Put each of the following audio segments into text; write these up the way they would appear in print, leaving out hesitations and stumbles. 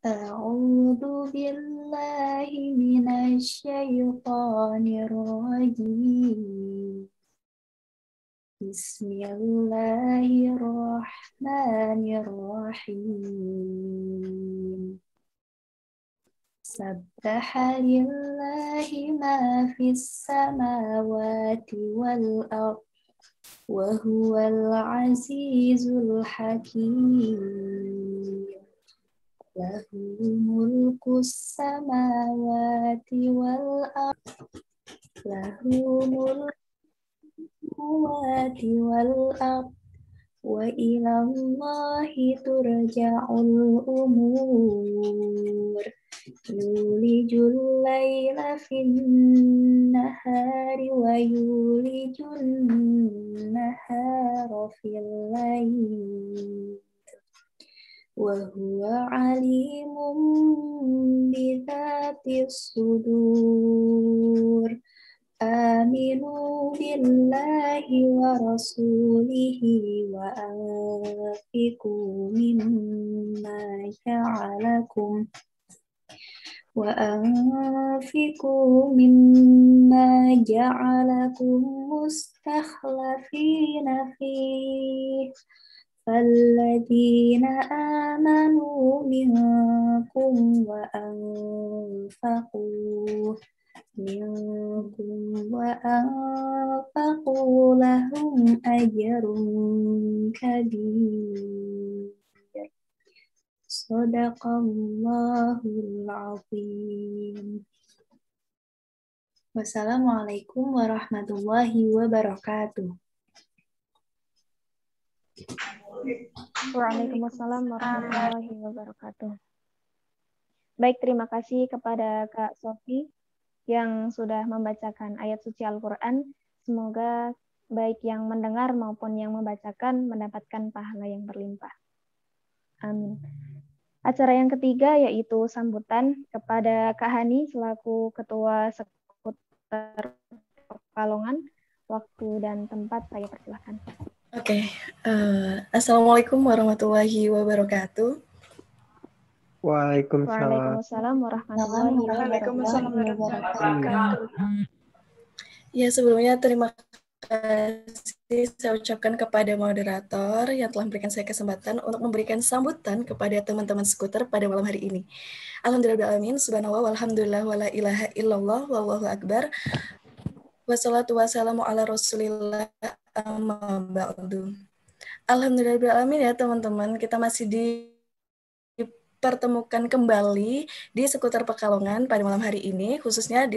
أعوذ بالله من الشيطان الرجيم بسم الله الرحمن الرحيم سبح لله ما في السماوات والأرض وهو العزيز الحكيم له ملك السماوات والأرض له ملك السماوات والأرض وإلى الله ترجع الأمور يولج الليل في النهار ويولج النهار في الليل وهو عليم بذات الصدور آمنوا بالله ورسوله وأنفقوا مما جعلكم مستخلفين فيه فالذين آمنوا منكم وأنفقوا لهم أجر كبير صدق الله العظيم. Wassalamualaikum warahmatullahi wabarakatuh. Waalaikumsalam warahmatullahi wabarakatuh. Baik, terima kasih kepada Kak Sofi yang sudah membacakan ayat suci Al-Quran. Semoga baik yang mendengar maupun yang membacakan mendapatkan pahala yang berlimpah. Amin. Acara yang ketiga yaitu sambutan kepada Kak Hani selaku Ketua Sekuter Pekalongan. Waktu dan tempat saya persilahkan. Oke. Assalamualaikum warahmatullahi wabarakatuh. Waalaikumsalam warahmatullahi wabarakatuh. Ya, sebelumnya terima kasih saya ucapkan kepada moderator yang telah memberikan saya kesempatan untuk memberikan sambutan kepada teman-teman skuter pada malam hari ini. Alhamdulillahirrahmanirrahim, subhanallah, walhamdulillah, wala ilaha illallah, wallahu akbar. Wassalatu wassalamu ala rasulillah, amma ba'du. Alhamdulillahirrahmanirrahim ya teman-teman, kita masih dipertemukan kembali di Skuter Pekalongan pada malam hari ini, khususnya di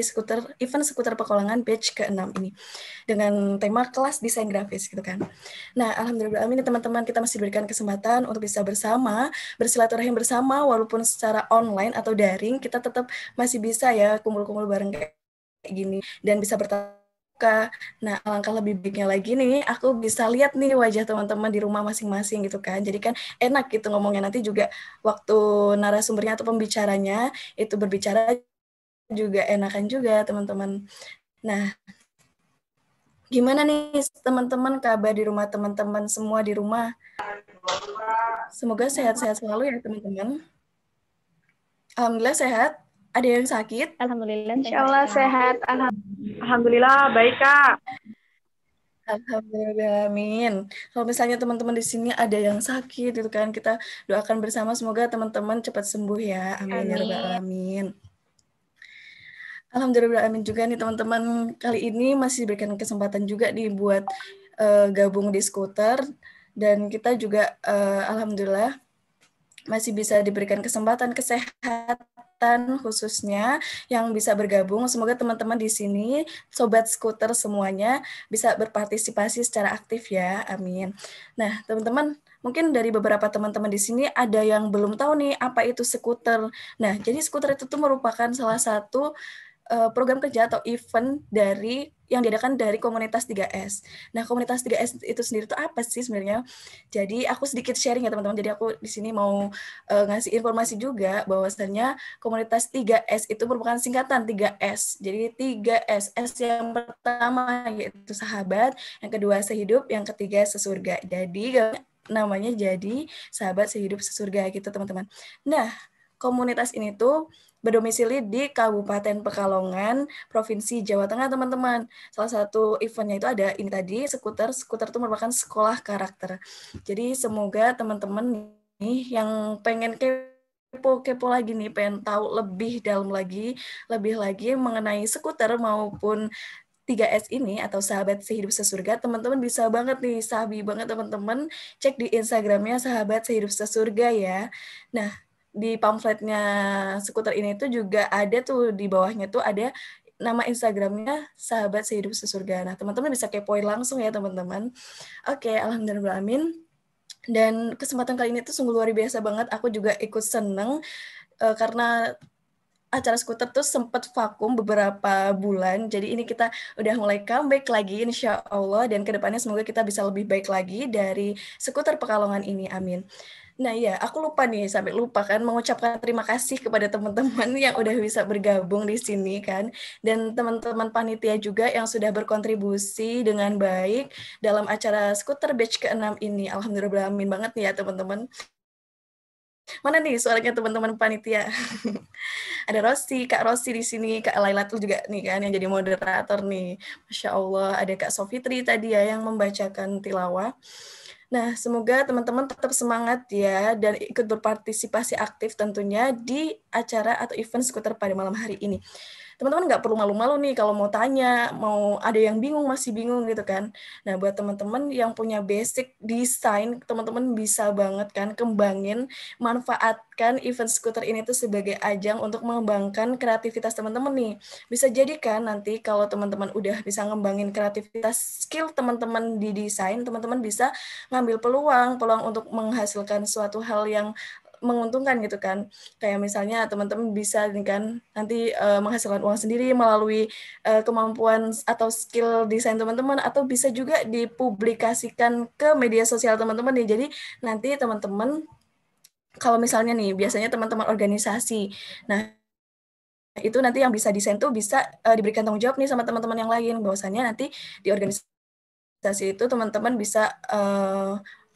event Skuter Pekalongan batch ke-6 ini, dengan tema kelas desain grafis gitu kan. Nah, alhamdulillah teman-teman, kita masih diberikan kesempatan untuk bisa bersama, bersilaturahim bersama, walaupun secara online atau daring, kita tetap masih bisa ya kumpul-kumpul bareng kayak gini, dan bisa bertemu. Nah, alangkah lebih baiknya lagi nih, aku bisa lihat nih wajah teman-teman di rumah masing-masing gitu kan. Jadi kan enak gitu ngomongnya, nanti juga waktu narasumbernya atau pembicaranya itu berbicara juga enakan juga teman-teman. Nah, gimana nih teman-teman kabar di rumah teman-teman semua di rumah? Semoga sehat-sehat selalu ya teman-teman. Alhamdulillah sehat. Ada yang sakit? Alhamdulillah sehat. Insyaallah sehat. Alhamdulillah baik Kak. Alhamdulillah, amin. Kalau misalnya teman-teman di sini ada yang sakit gitu kan, kita doakan bersama semoga teman-teman cepat sembuh ya. Amin, ya rabbal alamin. Alhamdulillah, amin juga nih teman-teman. Kali ini masih diberikan kesempatan juga nih buat gabung di skuter, dan kita juga alhamdulillah masih bisa diberikan kesempatan kesehatan khususnya yang bisa bergabung. Semoga teman-teman di sini, sobat skuter semuanya, bisa berpartisipasi secara aktif ya, amin. Nah, teman-teman, mungkin dari beberapa teman-teman di sini ada yang belum tahu nih apa itu skuter. Nah, jadi skuter itu tuh merupakan salah satu program kerja atau event yang diadakan dari komunitas 3S. Nah, komunitas 3S itu sendiri itu apa sih sebenarnya? Jadi aku sedikit sharing ya teman-teman. Jadi aku di sini mau ngasih informasi juga bahwasannya komunitas 3S itu merupakan singkatan 3S. Jadi 3S. S yang pertama yaitu sahabat, yang kedua sehidup, yang ketiga sesurga. Jadi namanya jadi sahabat sehidup sesurga gitu teman-teman. Nah, komunitas ini tuh berdomisili di Kabupaten Pekalongan, Provinsi Jawa Tengah, teman-teman. Salah satu eventnya itu ada ini tadi, skuter. Skuter itu merupakan sekolah karakter. Jadi semoga teman-teman nih yang pengen kepo lagi nih, pengen tahu lebih dalam lagi, lebih lagi mengenai skuter maupun 3S ini atau sahabat sehidup sesurga, teman-teman bisa banget nih, sabi banget teman-teman, cek di Instagramnya sahabat sehidup sesurga ya. Nah, di pamfletnya skuter ini tuh juga ada tuh di bawahnya tuh ada nama Instagramnya sahabat sehidup sesurga. Nah, teman-teman bisa kepoin langsung ya teman-teman. Oke, alhamdulillahirrahmanirrahim. Dan kesempatan kali ini tuh sungguh luar biasa banget. Aku juga ikut seneng karena acara skuter tuh sempat vakum beberapa bulan. Jadi ini kita udah mulai comeback lagi insya Allah. Dan kedepannya semoga kita bisa lebih baik lagi dari skuter Pekalongan ini. Amin. Nah ya, aku lupa nih, sampai lupa kan mengucapkan terima kasih kepada teman-teman yang udah bisa bergabung di sini kan. Dan teman-teman panitia juga yang sudah berkontribusi dengan baik dalam acara skuter batch ke-6 ini. Alhamdulillah amin banget nih ya teman-teman. Mana nih suaranya teman-teman panitia? Ada Rossi, Kak Rossi di sini, Kak Laila tuh juga nih kan yang jadi moderator nih. Masya Allah, ada Kak Sofitri tadi ya yang membacakan tilawah. Nah, semoga teman-teman tetap semangat ya dan ikut berpartisipasi aktif tentunya di acara atau event skuter pada malam hari ini. Teman-teman nggak perlu malu-malu nih kalau mau tanya, mau ada yang bingung, masih bingung gitu kan. Nah, buat teman-teman yang punya basic desain, teman-teman bisa banget kan kembangin, manfaatkan event skuter ini tuh sebagai ajang untuk mengembangkan kreativitas teman-teman nih. Bisa jadi kan nanti kalau teman-teman udah bisa ngembangin kreativitas skill teman-teman di desain, teman-teman bisa ngambil peluang untuk menghasilkan suatu hal yang menguntungkan gitu kan. Kayak misalnya teman-teman bisa kan nanti menghasilkan uang sendiri melalui kemampuan atau skill desain teman-teman, atau bisa juga dipublikasikan ke media sosial teman-teman nih. Jadi nanti teman-teman kalau misalnya nih biasanya teman-teman organisasi, nah itu nanti yang bisa desain tuh bisa diberikan tanggung jawab nih sama teman-teman yang lain, bahwasannya nanti di organisasi itu teman-teman bisa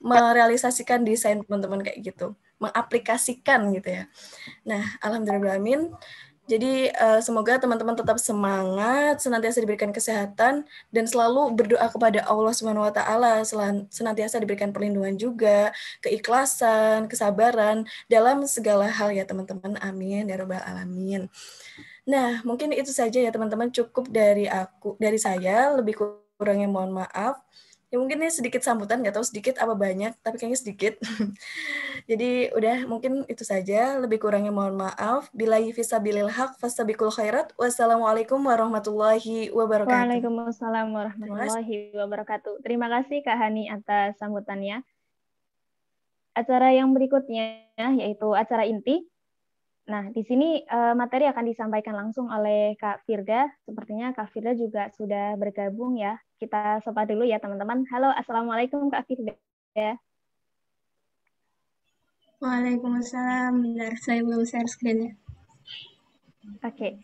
merealisasikan desain teman-teman kayak gitu, mengaplikasikan gitu ya. Nah, alhamdulillahirrahmanirrahim. Jadi semoga teman-teman tetap semangat, senantiasa diberikan kesehatan, dan selalu berdoa kepada Allah Subhanahu Wa Taala, senantiasa diberikan perlindungan juga, keikhlasan, kesabaran dalam segala hal ya teman-teman. Amin ya rabbal alamin. Nah, mungkin itu saja ya teman-teman, cukup dari saya, lebih kurangnya mohon maaf. Ya mungkin ini sedikit sambutan, nggak tahu sedikit apa banyak, tapi kayaknya sedikit. Jadi udah mungkin itu saja, lebih kurangnya mohon maaf. Billahi fisabilil haq fastabiqul khairat. Wassalamualaikum warahmatullahi wabarakatuh. Waalaikumsalam warahmatullahi wabarakatuh. Terima kasih Kak Hani atas sambutannya. Acara yang berikutnya yaitu acara inti. Nah, di sini materi akan disampaikan langsung oleh Kak Firda. Sepertinya Kak Firda juga sudah bergabung ya. Kita sapa dulu ya teman-teman. Halo, Assalamualaikum Kak Firda. Waalaikumsalam. Benar, saya belum share screen-nya. Oke.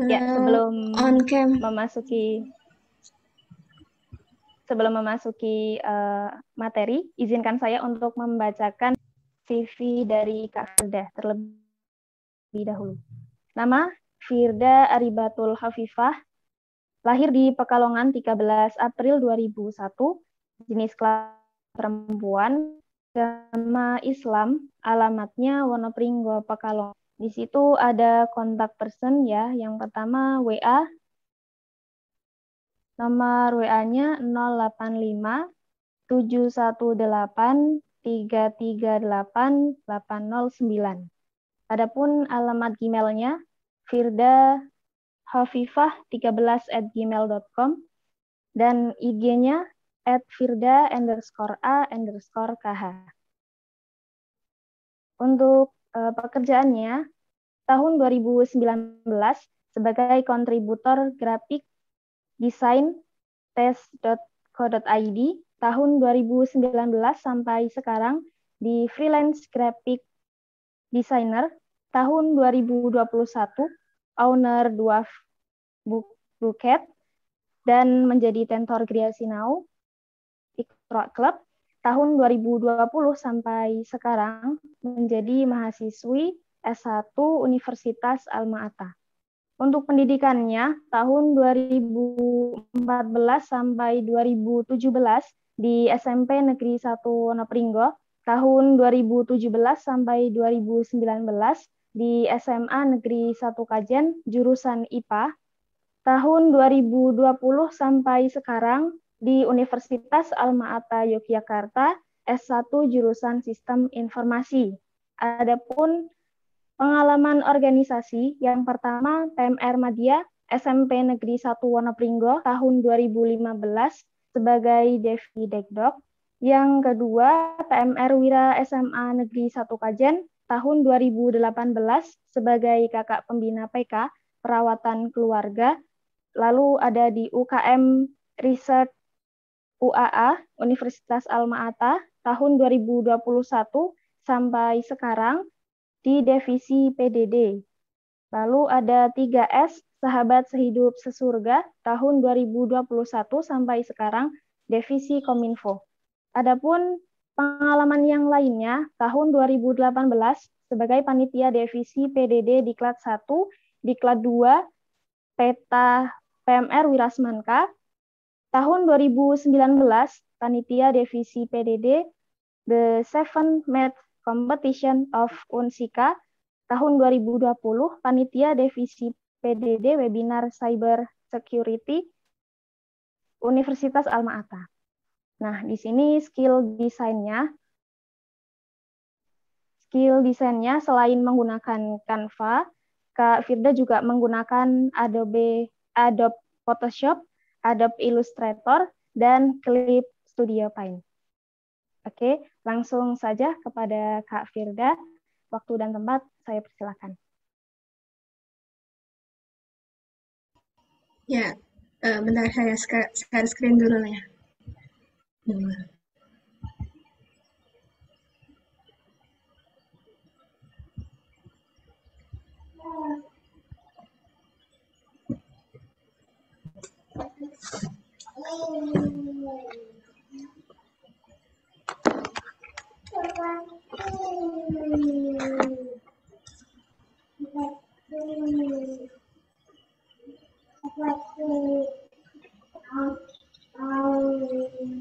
Ya, sebelum on cam. memasuki materi, izinkan saya untuk membacakan CV dari Kak Firda terlebih dahulu. Nama Firda Aribatul Hafifah, lahir di Pekalongan 13 April 2001, jenis kelamin perempuan, agama Islam, alamatnya Wonopringgo, Pekalongan. Di situ ada kontak person ya, yang pertama WA, nomor WA-nya 085 718 338 809. Adapun alamat Gmail-nya firdahafifah13@gmail.com dan IG-nya @firda_a_kh. Untuk pekerjaannya tahun 2019 sebagai kontributor grafik desain tes.co.id, tahun 2019 sampai sekarang di freelance graphic designer, tahun 2021 owner Dwarf Bouquet dan menjadi tentor Griasi Now Iqra Club, tahun 2020 sampai sekarang menjadi mahasiswi S1 Universitas Alma-Ata. Untuk pendidikannya, tahun 2014 sampai 2017 di SMP Negeri 1 Wonopringgo, tahun 2017 sampai 2019 di SMA Negeri 1 Kajen, jurusan IPA, tahun 2020 sampai sekarang di Universitas Alma-Ata Yogyakarta, S1 jurusan Sistem Informasi. Adapun pengalaman organisasi, yang pertama PMR Madya SMP Negeri 1 Wonopringgo tahun 2015 sebagai Devi Dekdok. Yang kedua PMR Wira SMA Negeri 1 Kajen tahun 2018 sebagai Kakak Pembina PK Perawatan Keluarga. Lalu ada di UKM Research UAA Universitas Alma-Ata tahun 2021 sampai sekarang di divisi PDD. Lalu ada 3S Sahabat Sehidup Sesurga tahun 2021 sampai sekarang divisi Kominfo. Adapun pengalaman yang lainnya tahun 2018 sebagai panitia divisi PDD Diklat 1, Diklat 2, Peta PMR Wirasmanka. Tahun 2019 panitia divisi PDD The Seven Math Competition of Unsika. Tahun 2020 panitia divisi PDD Webinar Cyber Security Universitas Alma-Ata. Nah, di sini skill desainnya selain menggunakan Canva, Kak Firda juga menggunakan Adobe Photoshop, Adobe Illustrator, dan Clip Studio Paint. Oke, langsung saja kepada Kak Firda. Waktu dan tempat saya persilakan. Ya, bentar saya share screen dulu ya.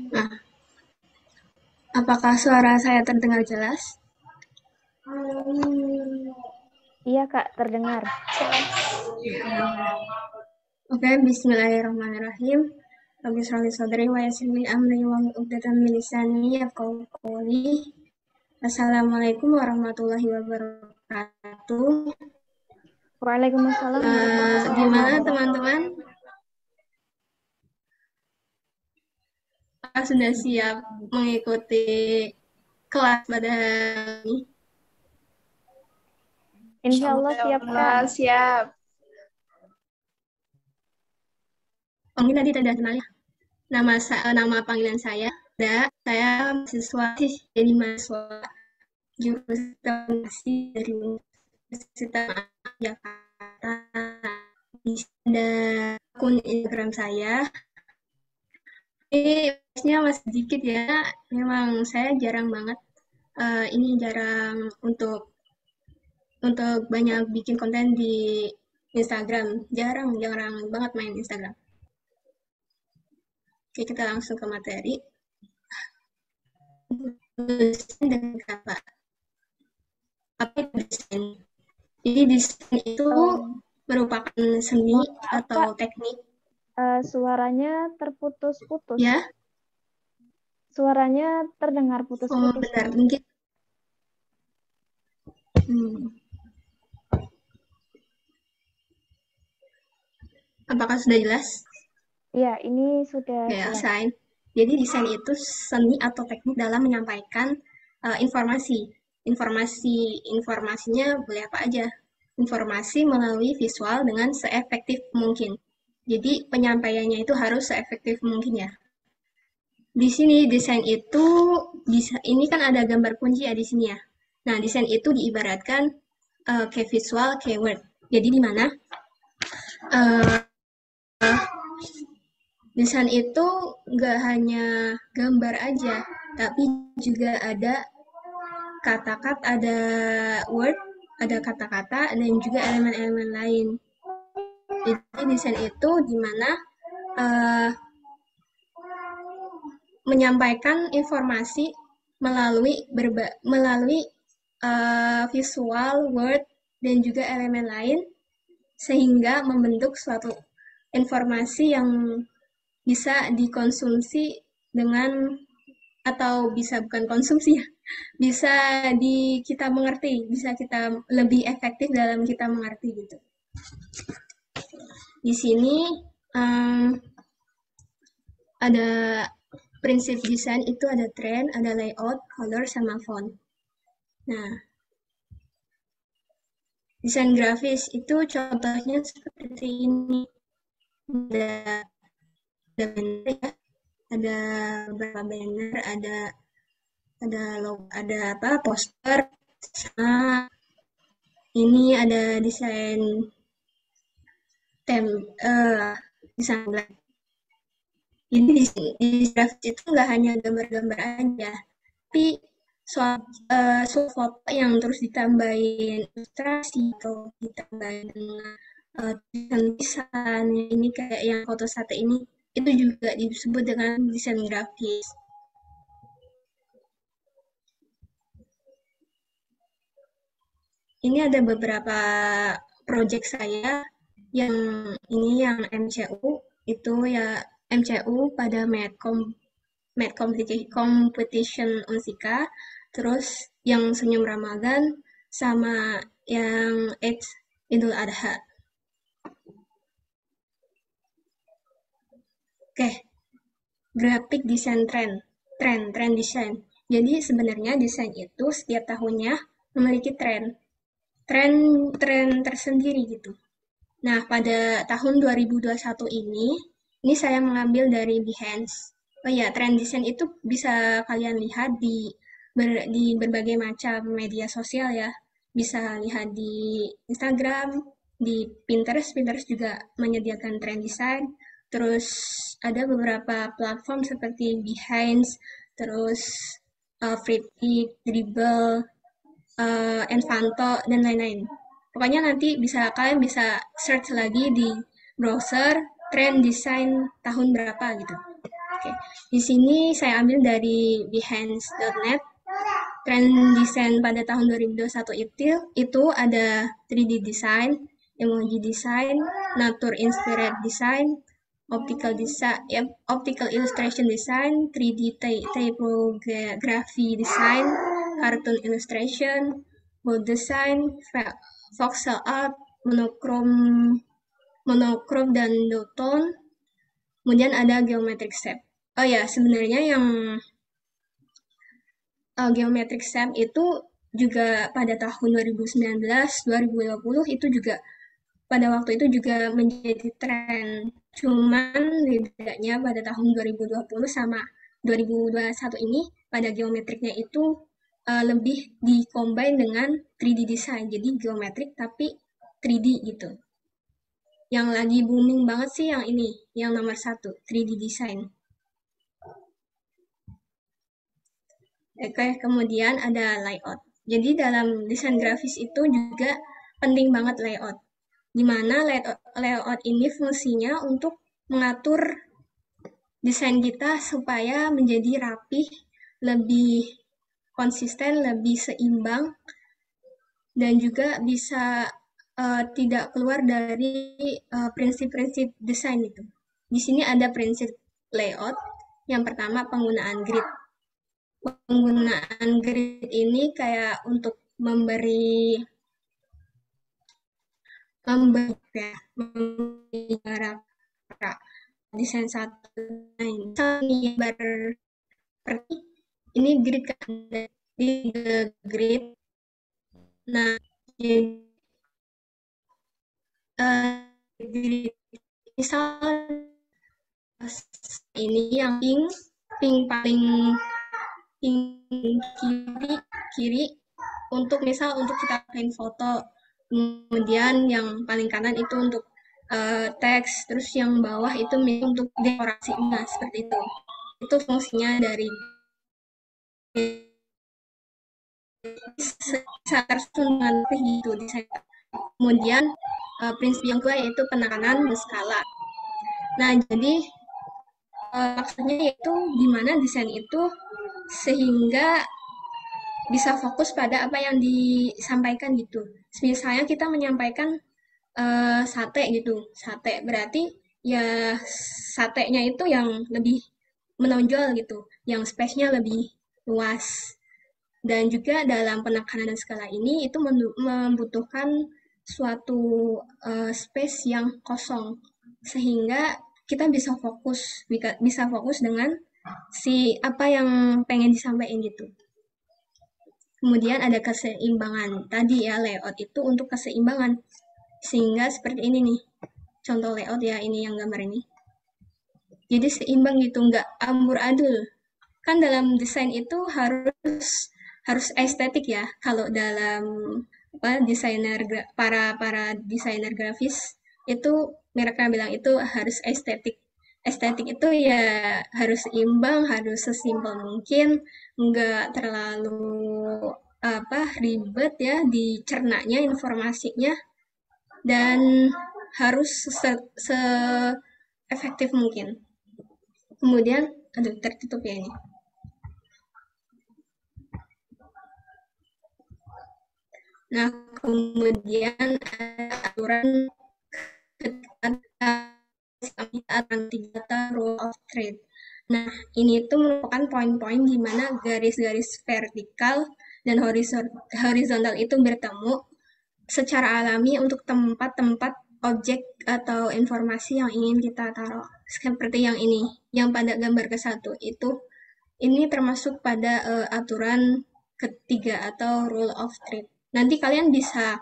Nah, apakah suara saya terdengar jelas? Iya, Kak, terdengar. Oke, bismillahirrahmanirrahim. Rabbi shrah li sadri wa yassir li amri wahlul 'uqdatam min lisani yafqahu qawli. Assalamualaikum warahmatullahi wabarakatuh. Waalaikumsalam warahmatullahi wabarakatuh. Gimana teman-teman? Sudah siap mengikuti kelas pada hari ini? Insya Allah siap, Kak. Siap. Mungkin tadi tidak kenal ya. Nama panggilan saya mahasiswa jadi mahasiswa jurusan Informasi dari Universitas Jakarta. Ada akun Instagram saya. Ini masih sedikit ya. Memang saya jarang banget. Ini jarang untuk banyak bikin konten di Instagram. Jarang banget main Instagram. Oke, kita langsung ke materi. Desain dan Canva. Apa itu desain? Jadi desain itu merupakan seni atau teknik. Suaranya terputus-putus. Ya? Suaranya terdengar putus-putus. Bentar, mungkin. Apakah sudah jelas? Ya, ini sudah jelas. Desain. Jadi desain itu seni atau teknik dalam menyampaikan informasi. Informasinya boleh apa aja. Informasi melalui visual dengan seefektif mungkin. Jadi penyampaiannya itu harus seefektif mungkin ya. Di sini desain itu ini kan ada gambar kunci ya di sini ya. Nah, desain itu diibaratkan kayak visual, kayak word. Jadi di mana desain itu nggak hanya gambar aja, tapi juga ada kata-kata, ada word, ada kata-kata dan juga elemen-elemen lain. Jadi desain itu dimana menyampaikan informasi melalui visual, word, dan juga elemen lain, sehingga membentuk suatu informasi yang bisa dikonsumsi dengan, atau bisa bukan konsumsi ya, bisa kita mengerti, bisa kita lebih efektif dalam kita mengerti gitu. Di sini ada prinsip desain itu ada trend, ada layout, color, sama font. Nah, desain grafis itu contohnya seperti ini. Ada banner ya, ada beberapa banner, ada poster, sama ini ada desain desain black. Jadi di grafis itu nggak hanya gambar-gambar aja, tapi suatu foto yang terus ditambahin ilustrasi atau ditambahin dengan tulisan ini kayak yang foto sate ini, itu juga disebut dengan desain grafis. Ini ada beberapa project saya yang MCU itu ya, MCU pada Medcom Competition Unsika, terus yang Senyum Ramadan, sama yang Idul Adha. Oke, graphic design trend design. Jadi sebenarnya desain itu setiap tahunnya memiliki trend tersendiri gitu. Nah, pada tahun 2021 ini saya mengambil dari Behance. Oh ya, trend design itu bisa kalian lihat di berbagai macam media sosial ya. Bisa lihat di Instagram, di Pinterest juga menyediakan trend design. Terus ada beberapa platform seperti Behance, terus Flipkart, Dribbble, Encanto, dan lain-lain. Pokoknya nanti kalian bisa search lagi di browser trend design tahun berapa gitu. Oke. Di sini saya ambil dari behance.net. Trend design pada tahun 2021 itu ada 3D design, emoji design, nature inspired design, optical illustration design, 3D typography design, cartoon illustration, bold design, voxel art, monochrome dan dual tone. Kemudian ada geometric shape. Oh ya, sebenarnya yang geometric shape itu juga pada tahun 2019, 2020 itu juga pada waktu itu juga menjadi tren. Cuman bedanya pada tahun 2020 sama 2021 ini pada geometriknya itu lebih di-combine dengan 3D design. Jadi geometrik tapi 3D gitu. Yang lagi booming banget sih yang ini, yang nomor 1, 3D design. Oke, kemudian ada layout. Jadi dalam desain grafis itu juga penting banget layout. Di mana layout ini fungsinya untuk mengatur desain kita supaya menjadi rapih, lebih konsisten, lebih seimbang, dan juga bisa tidak keluar dari prinsip-prinsip desain itu. Di sini ada prinsip layout. Yang pertama, penggunaan grid. Penggunaan grid ini kayak untuk memberi jarak desain satu lain. Ini grid kan di grid. Nah, misal ini yang pink paling kiri untuk kita print foto, kemudian yang paling kanan itu untuk teks, terus yang bawah itu untuk dekorasinya, seperti itu. Itu fungsinya dari tersusun dengan rapih gitu desain. Kemudian prinsip yang kedua yaitu penekanan skala. Nah, jadi maksudnya yaitu gimana desain itu sehingga bisa fokus pada apa yang disampaikan gitu. Misalnya kita menyampaikan sate gitu, sate berarti ya satenya itu yang lebih menonjol gitu, yang space-nya lebih luas. Dan juga dalam penekanan skala ini itu membutuhkan suatu space yang kosong sehingga kita bisa fokus dengan si apa yang pengen disampaikan gitu. Kemudian ada keseimbangan. Tadi ya layout itu untuk keseimbangan. Sehingga seperti ini nih. Contoh layout ya, ini yang gambar ini. Jadi seimbang gitu, nggak amburadul. Kan dalam desain itu harus estetik ya. Kalau dalam para desainer grafis itu mereka bilang itu harus estetik. Estetik itu ya harus seimbang, harus sesimpel mungkin, nggak terlalu ribet ya dicernanya informasinya, dan harus se-efektif mungkin. Kemudian, aduh tertutup ya ini. Nah, kemudian ada aturan rule of trade. Nah, ini itu merupakan poin-poin di mana garis-garis vertikal dan horizontal itu bertemu secara alami untuk tempat-tempat objek atau informasi yang ingin kita taruh. Seperti yang ini, yang pada gambar ke-1 itu, ini termasuk pada aturan ketiga atau rule of trade. Nanti kalian bisa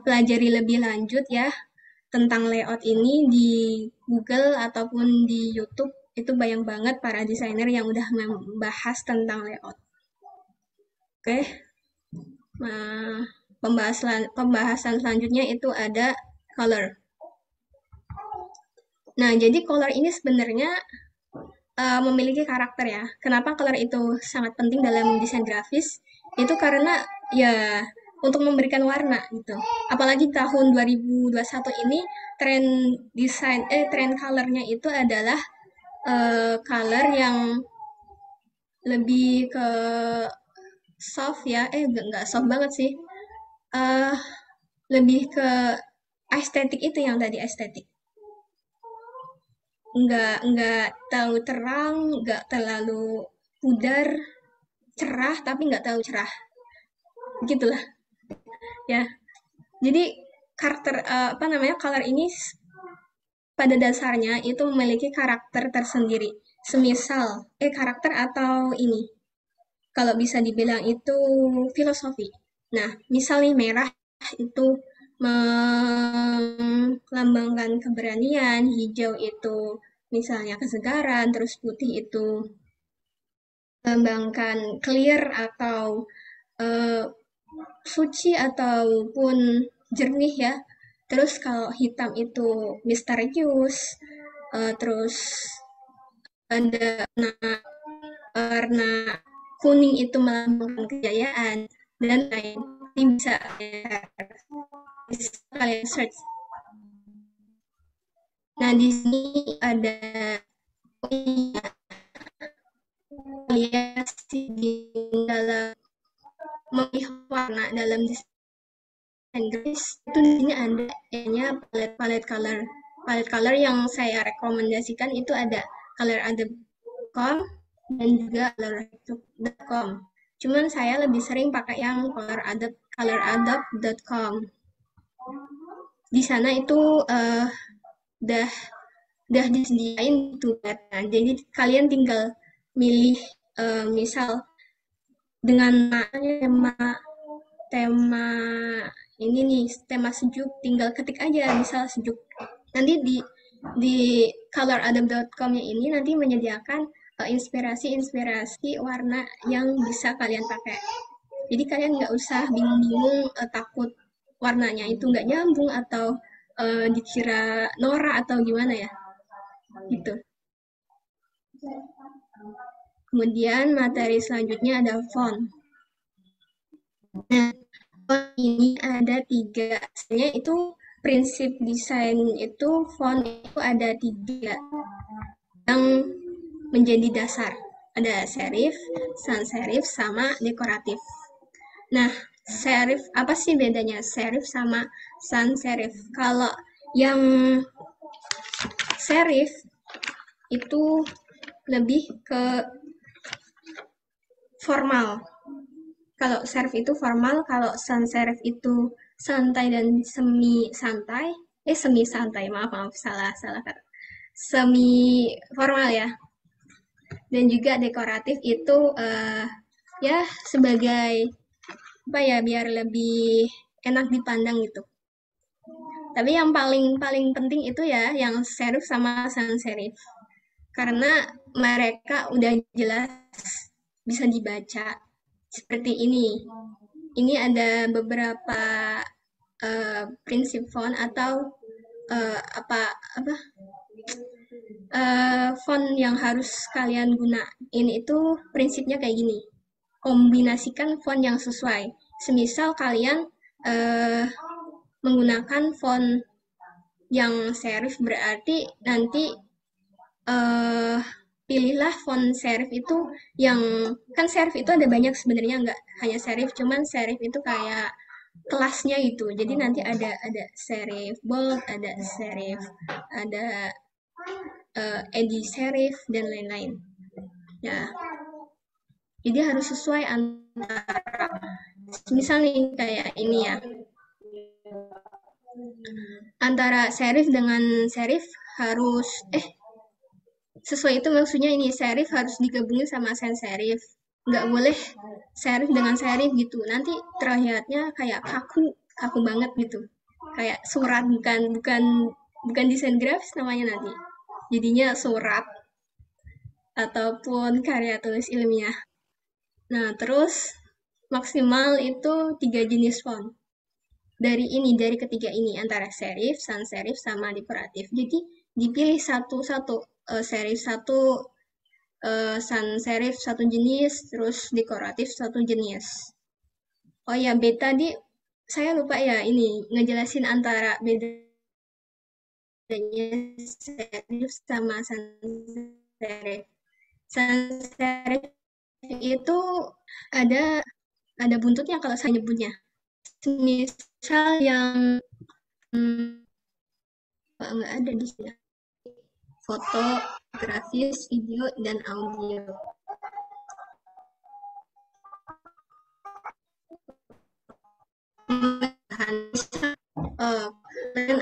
pelajari lebih lanjut ya tentang layout ini di Google ataupun di YouTube. Itu banyak banget para desainer yang udah membahas tentang layout. Oke. Nah, pembahasan selanjutnya itu ada color. Nah, jadi color ini sebenarnya memiliki karakter ya. Kenapa color itu sangat penting dalam desain grafis? Itu karena ya untuk memberikan warna gitu. Apalagi tahun 2021 ini tren colornya itu adalah color yang lebih ke soft ya, nggak soft banget sih. Lebih ke estetik itu yang tadi estetik. Nggak terlalu terang, nggak terlalu pudar, cerah tapi nggak terlalu cerah. Gitulah. Ya. Jadi karakter color ini pada dasarnya itu memiliki karakter tersendiri. Semisal karakter atau ini. Kalau bisa dibilang itu filosofi. Nah, misal nih merah itu melambangkan keberanian, hijau itu misalnya kesegaran, terus putih itu melambangkan clear atau suci ataupun jernih ya. Terus kalau hitam itu misterius, terus ada warna kuning itu melambangkan kejayaan dan lain. Ini bisa kalian search. Nah, di sini ada variasi di dalam memilih warna dalam desain grafis. Itu di sini ada palette color. Palette color yang saya rekomendasikan itu ada coloradab.com dan juga coloradab.com. Cuman saya lebih sering pakai yang coloradab.com. Di sana itu udah disediain tuh. Jadi kalian tinggal milih misal dengan tema ini nih, tema sejuk, tinggal ketik aja misal sejuk. Nanti di coloradab.com-nya ini nanti menyediakan inspirasi warna yang bisa kalian pakai. Jadi kalian nggak usah bingung-bingung takut warnanya itu nggak nyambung atau dikira norak atau gimana ya, gitu. Kemudian materi selanjutnya ada font. Nah, ini ada 3. Sebenarnya itu prinsip desain itu font itu ada 3 yang menjadi dasar. Ada serif, sans serif, sama dekoratif. Nah, serif apa sih bedanya serif sama sans serif? Kalau yang serif itu lebih ke formal. Kalau serif itu formal, kalau sans serif itu santai dan semi santai. Semi santai, maaf salah kata. Semi formal ya. Dan juga dekoratif itu ya sebagai apa ya, biar lebih enak dipandang gitu. Tapi yang paling penting itu ya yang serif sama sans serif. Karena mereka udah jelas bisa dibaca seperti ini. Ini ada beberapa prinsip font atau font yang harus kalian gunain itu prinsipnya kayak gini. Kombinasikan font yang sesuai. Semisal kalian menggunakan font yang serif, berarti nanti pilihlah font serif itu yang, kan serif itu ada banyak sebenarnya, nggak hanya serif, cuman serif itu kayak kelasnya gitu. Jadi nanti ada serif bold, ada serif, ada edi serif dan lain-lain. Ya. Jadi harus sesuai antara, misalnya kayak ini ya. Antara serif dengan serif harus sesuai, itu maksudnya ini serif harus digabungin sama sans serif. Nggak boleh serif dengan serif gitu. Nanti terlihatnya kayak kaku banget gitu. Kayak surat, bukan desain grafis namanya nanti. Jadinya surat ataupun karya tulis ilmiah. Nah, terus maksimal itu 3 jenis font. Dari ketiga ini, antara serif, sans serif, sama dekoratif. Jadi dipilih satu-satu, serif satu, sans serif satu jenis, terus dekoratif satu jenis. Oh ya, tadi saya lupa ya ini ngejelasin antara bedanya serif sama sans serif. Sans serif itu ada buntutnya kalau saya nyebutnya. Misal yang nggak ada di sini, foto, grafis, video, dan audio.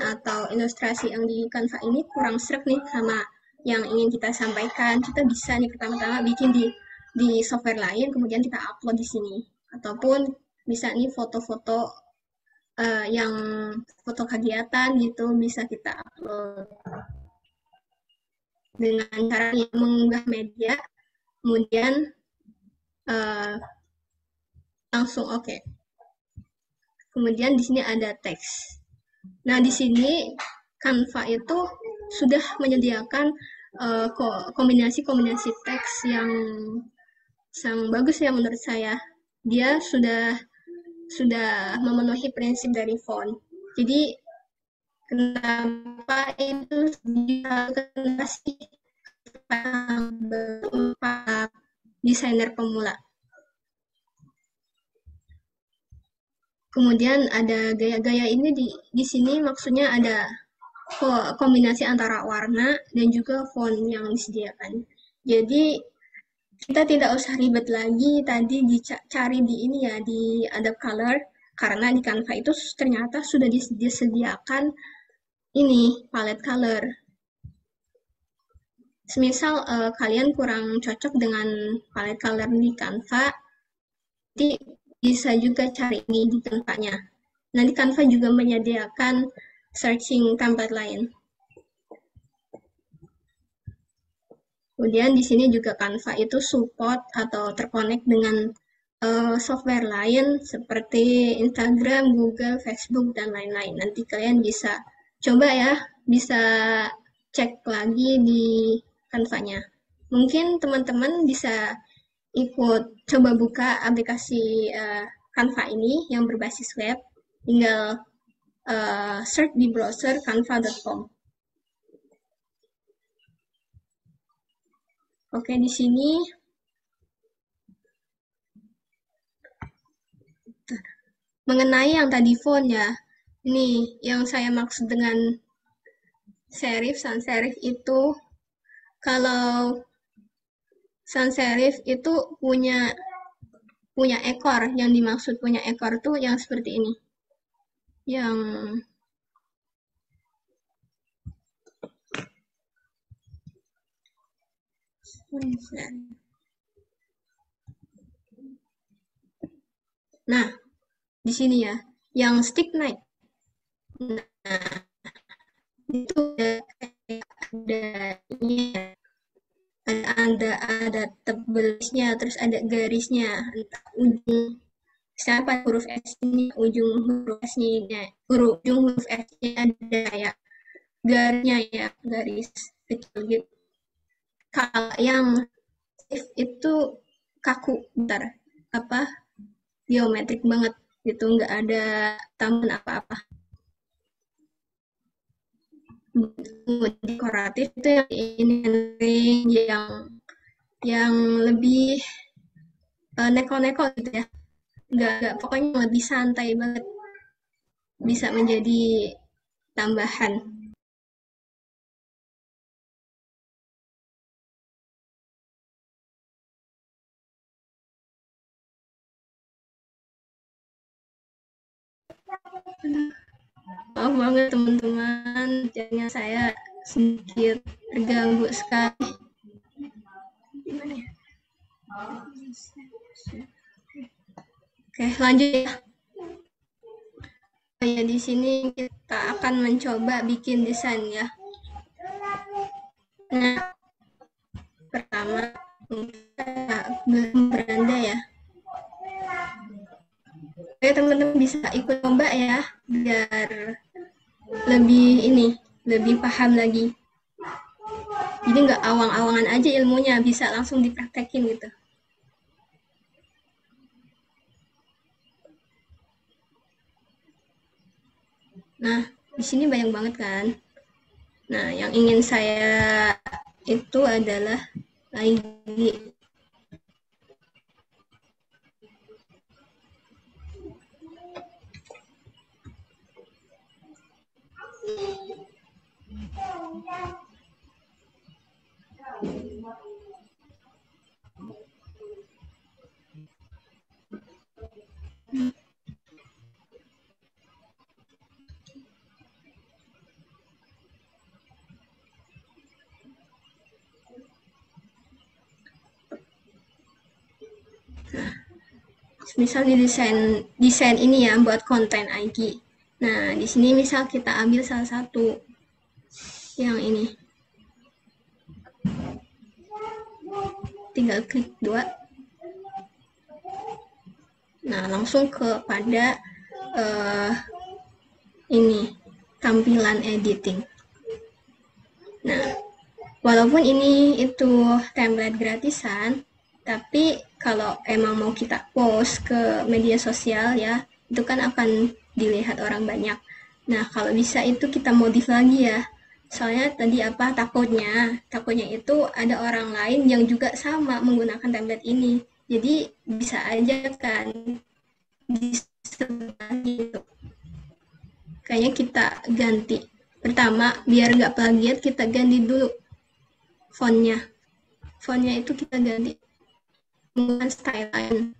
Atau ilustrasi yang di Canva ini kurang sreg nih sama yang ingin kita sampaikan, kita bisa nih pertama-tama bikin di software lain, kemudian kita upload di sini. Ataupun bisa nih foto-foto yang foto kegiatan gitu, bisa kita upload dengan cara mengunggah media, kemudian langsung oke. Kemudian di sini ada teks. Nah, di sini Canva itu sudah menyediakan kombinasi teks yang bagus ya menurut saya. Dia sudah memenuhi prinsip dari font. Jadi kenapa itu dikasih kepada desainer pemula. Kemudian ada gaya-gaya ini di sini maksudnya ada kombinasi antara warna dan juga font yang disediakan. Jadi kita tidak usah ribet lagi tadi dicari di ini ya, di Adobe Color, karena di Canva itu ternyata sudah disediakan ini palette color. Semisal kalian kurang cocok dengan palette color di Canva, jadi bisa juga cari ini di Canva-nya. Nanti Canva juga menyediakan searching template lain. Kemudian di sini juga Canva itu support atau terkonek dengan software lain seperti Instagram, Google, Facebook, dan lain-lain. Nanti kalian bisa coba ya, bisa cek lagi di Canva-nya. Mungkin teman-teman bisa ikut coba buka aplikasi Canva ini yang berbasis web, tinggal search di browser canva.com. Oke, di sini mengenai yang tadi font ya, ini yang saya maksud dengan serif, sans serif itu, kalau sans serif itu punya ekor, yang dimaksud punya ekor tuh yang seperti ini. Yang nah, di sini ya, yang stick naik. Nah, itu ada tebelisnya, terus ada garisnya, entah ujung siapa huruf S ini, ujung huruf S-nya, ujung huruf S-nya ada kayak garisnya ya, garis kecil gitu. Kalau yang itu kaku, bentar, geometrik banget gitu, nggak ada tambahan apa-apa. Dekoratif itu yang lebih neko-neko gitu ya, nggak pokoknya lebih santai banget, bisa menjadi tambahan. Maaf banget teman-teman, jadinya saya sedikit terganggu sekali. Gimana ya? Oke, lanjut ya. Ya, di sini kita akan mencoba bikin desain ya. Nah, pertama kita beranda ya. Oke, teman-teman bisa ikut lomba ya, biar lebih paham lagi. Jadi nggak awang-awangan aja ilmunya, bisa langsung dipraktekin gitu. Nah, di sini banyak banget kan. Nah, yang ingin saya itu adalah ID. Misal di desain ini ya buat konten IG. Nah, di sini misal kita ambil salah satu yang ini. Tinggal klik 2. Nah, langsung kepada ini tampilan editing. Nah, walaupun ini itu template gratisan, tapi kalau emang mau kita post ke media sosial ya, itu kan akan dilihat orang banyak. Nah, kalau bisa itu kita modif lagi ya. Soalnya tadi takutnya itu ada orang lain yang juga sama menggunakan template ini. Jadi bisa aja kan gitu. Kayaknya kita ganti. Pertama, biar nggak plagiat, kita ganti dulu fontnya. Fontnya itu kita ganti dengan style lain.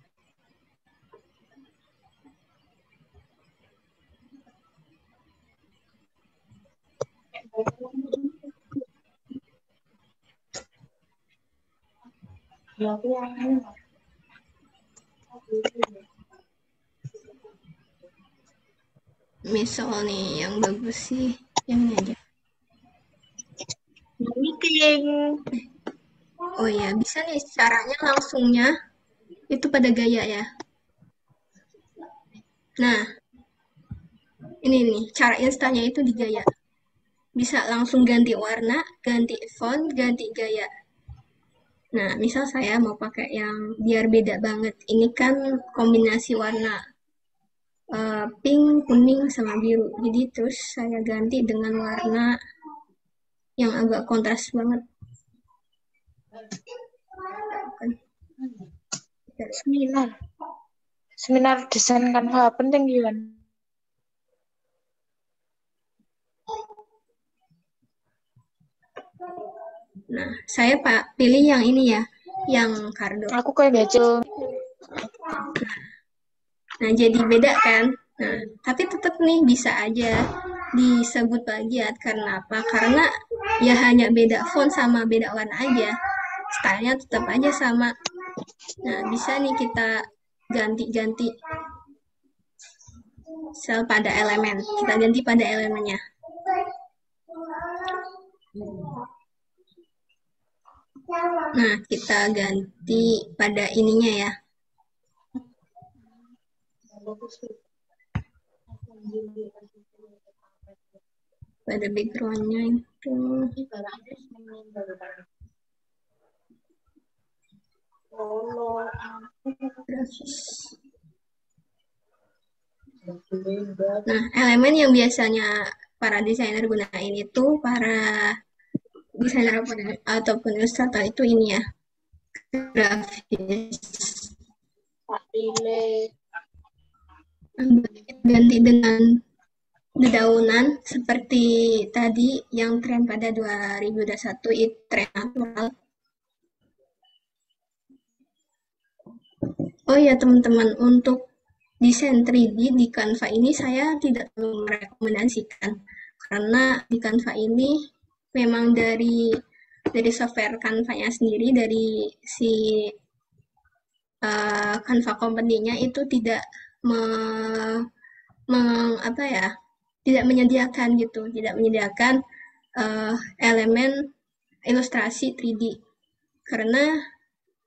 Misal nih yang bagus sih yang ini aja. Meeting. Oh ya, bisa nih caranya langsungnya itu pada gaya ya. Nah, ini nih cara instannya itu di gaya. Bisa langsung ganti warna, ganti font, ganti gaya. Nah, misal saya mau pakai yang biar beda banget. Ini kan kombinasi warna pink, kuning, sama biru. Jadi terus saya ganti dengan warna yang agak kontras banget. Seminar desain Canva penting Yuan. Nah, saya pilih yang ini ya, yang Cardo. Aku kayak baca. Nah, jadi beda kan? Nah, tapi tetap nih bisa aja disebut plagiat. Karena apa? Karena ya hanya beda font sama beda warna aja. Stylenya tetap aja sama. Nah, bisa nih kita ganti-ganti sel pada elemen. Kita ganti pada elemennya. Nah, kita ganti pada ininya ya. Pada background-nya itu. Nah, elemen yang biasanya para desainer gunain itu, para desainer ataupun ilustrator itu ini ya, grafis. Ganti dengan dedaunan seperti tadi yang tren pada 2021 itu tren natural. Oh ya teman-teman, untuk desain 3D di Canva ini saya tidak merekomendasikan karena di Canva ini memang dari software Canva-nya sendiri, dari si Canva company-nya itu tidak tidak menyediakan gitu, tidak menyediakan elemen ilustrasi 3D. Karena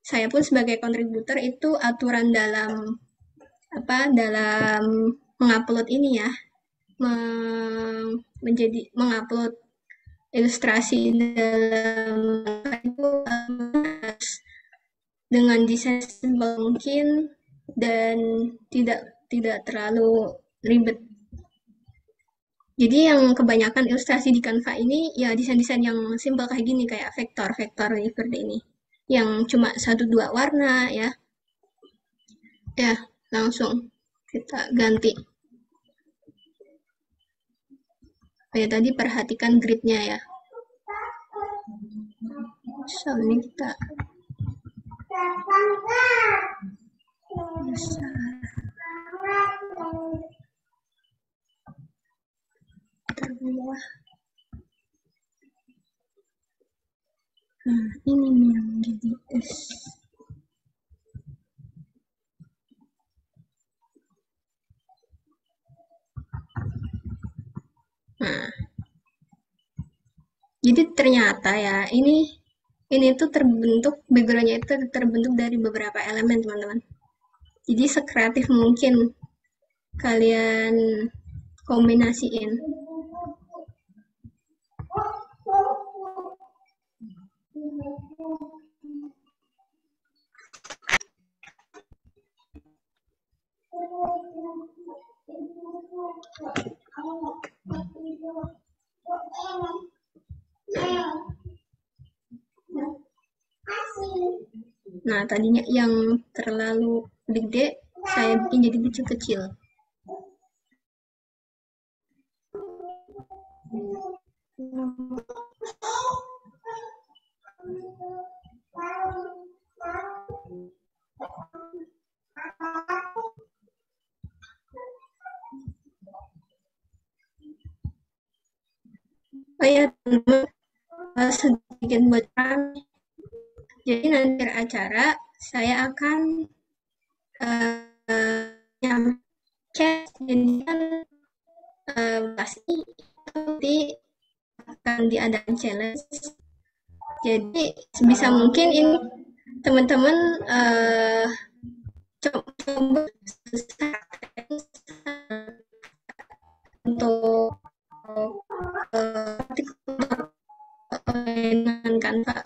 saya pun sebagai kontributor itu aturan dalam mengupload ini ya, mengupload ilustrasi dalam itu dengan desain simpel mungkin dan tidak terlalu ribet. Jadi yang kebanyakan ilustrasi di Canva ini ya desain-desain yang simpel kayak gini, kayak vektor seperti ini, yang cuma 1-2 warna ya. Ya, langsung kita ganti. Kayak tadi perhatikan gridnya ya. Soalnya kita nah, ini nih yang jadi S. Nah, jadi ternyata ya ini tuh background-nya itu terbentuk dari beberapa elemen teman-teman. Jadi sekreatif mungkin kalian kombinasiin. Nah, tadinya yang terlalu gede, saya bikin jadi kecil-kecil. Oh ya, teman-teman, sedikit bocoran. Jadi nanti acara saya akan chat, jadi kan pasti nanti akan diadakan challenge. Jadi sebisa mungkin ini teman-teman coba untuk dengan Canva.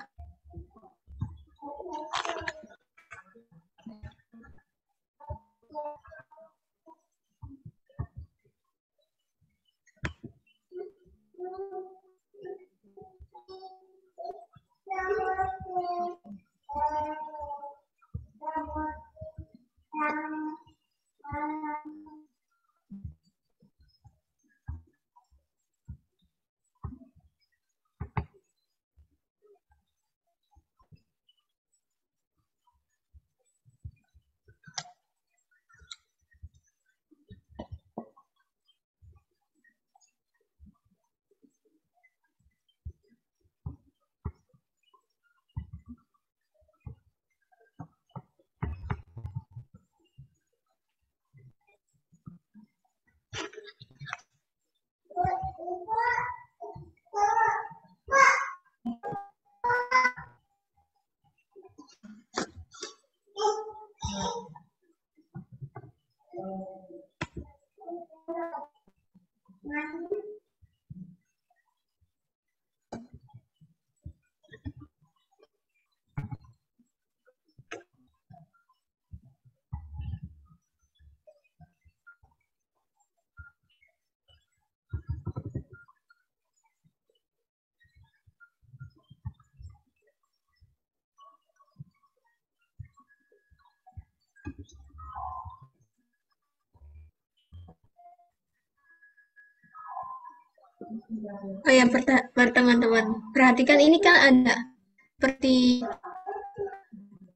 Oh ya, teman-teman, perhatikan ini kan ada seperti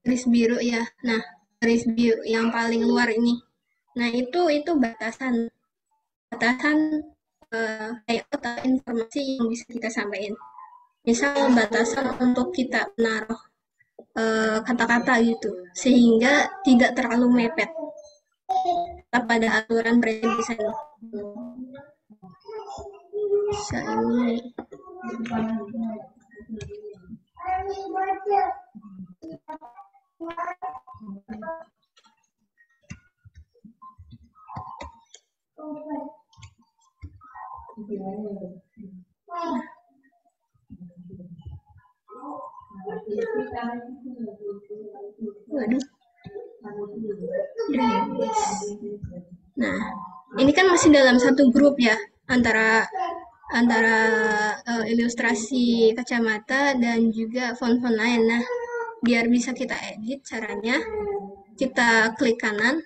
garis biru ya. Nah, garis biru yang paling luar ini. Nah, itu batasan layout atau informasi yang bisa kita sampaikan. Misal batasan untuk kita menaruh kata-kata gitu, sehingga tidak terlalu mepet pada aturan brand design. Ini waduh. Nah, ini kan masih dalam satu grup ya, antara ilustrasi kacamata dan juga font-font lain. Nah, biar bisa kita edit, caranya kita klik kanan,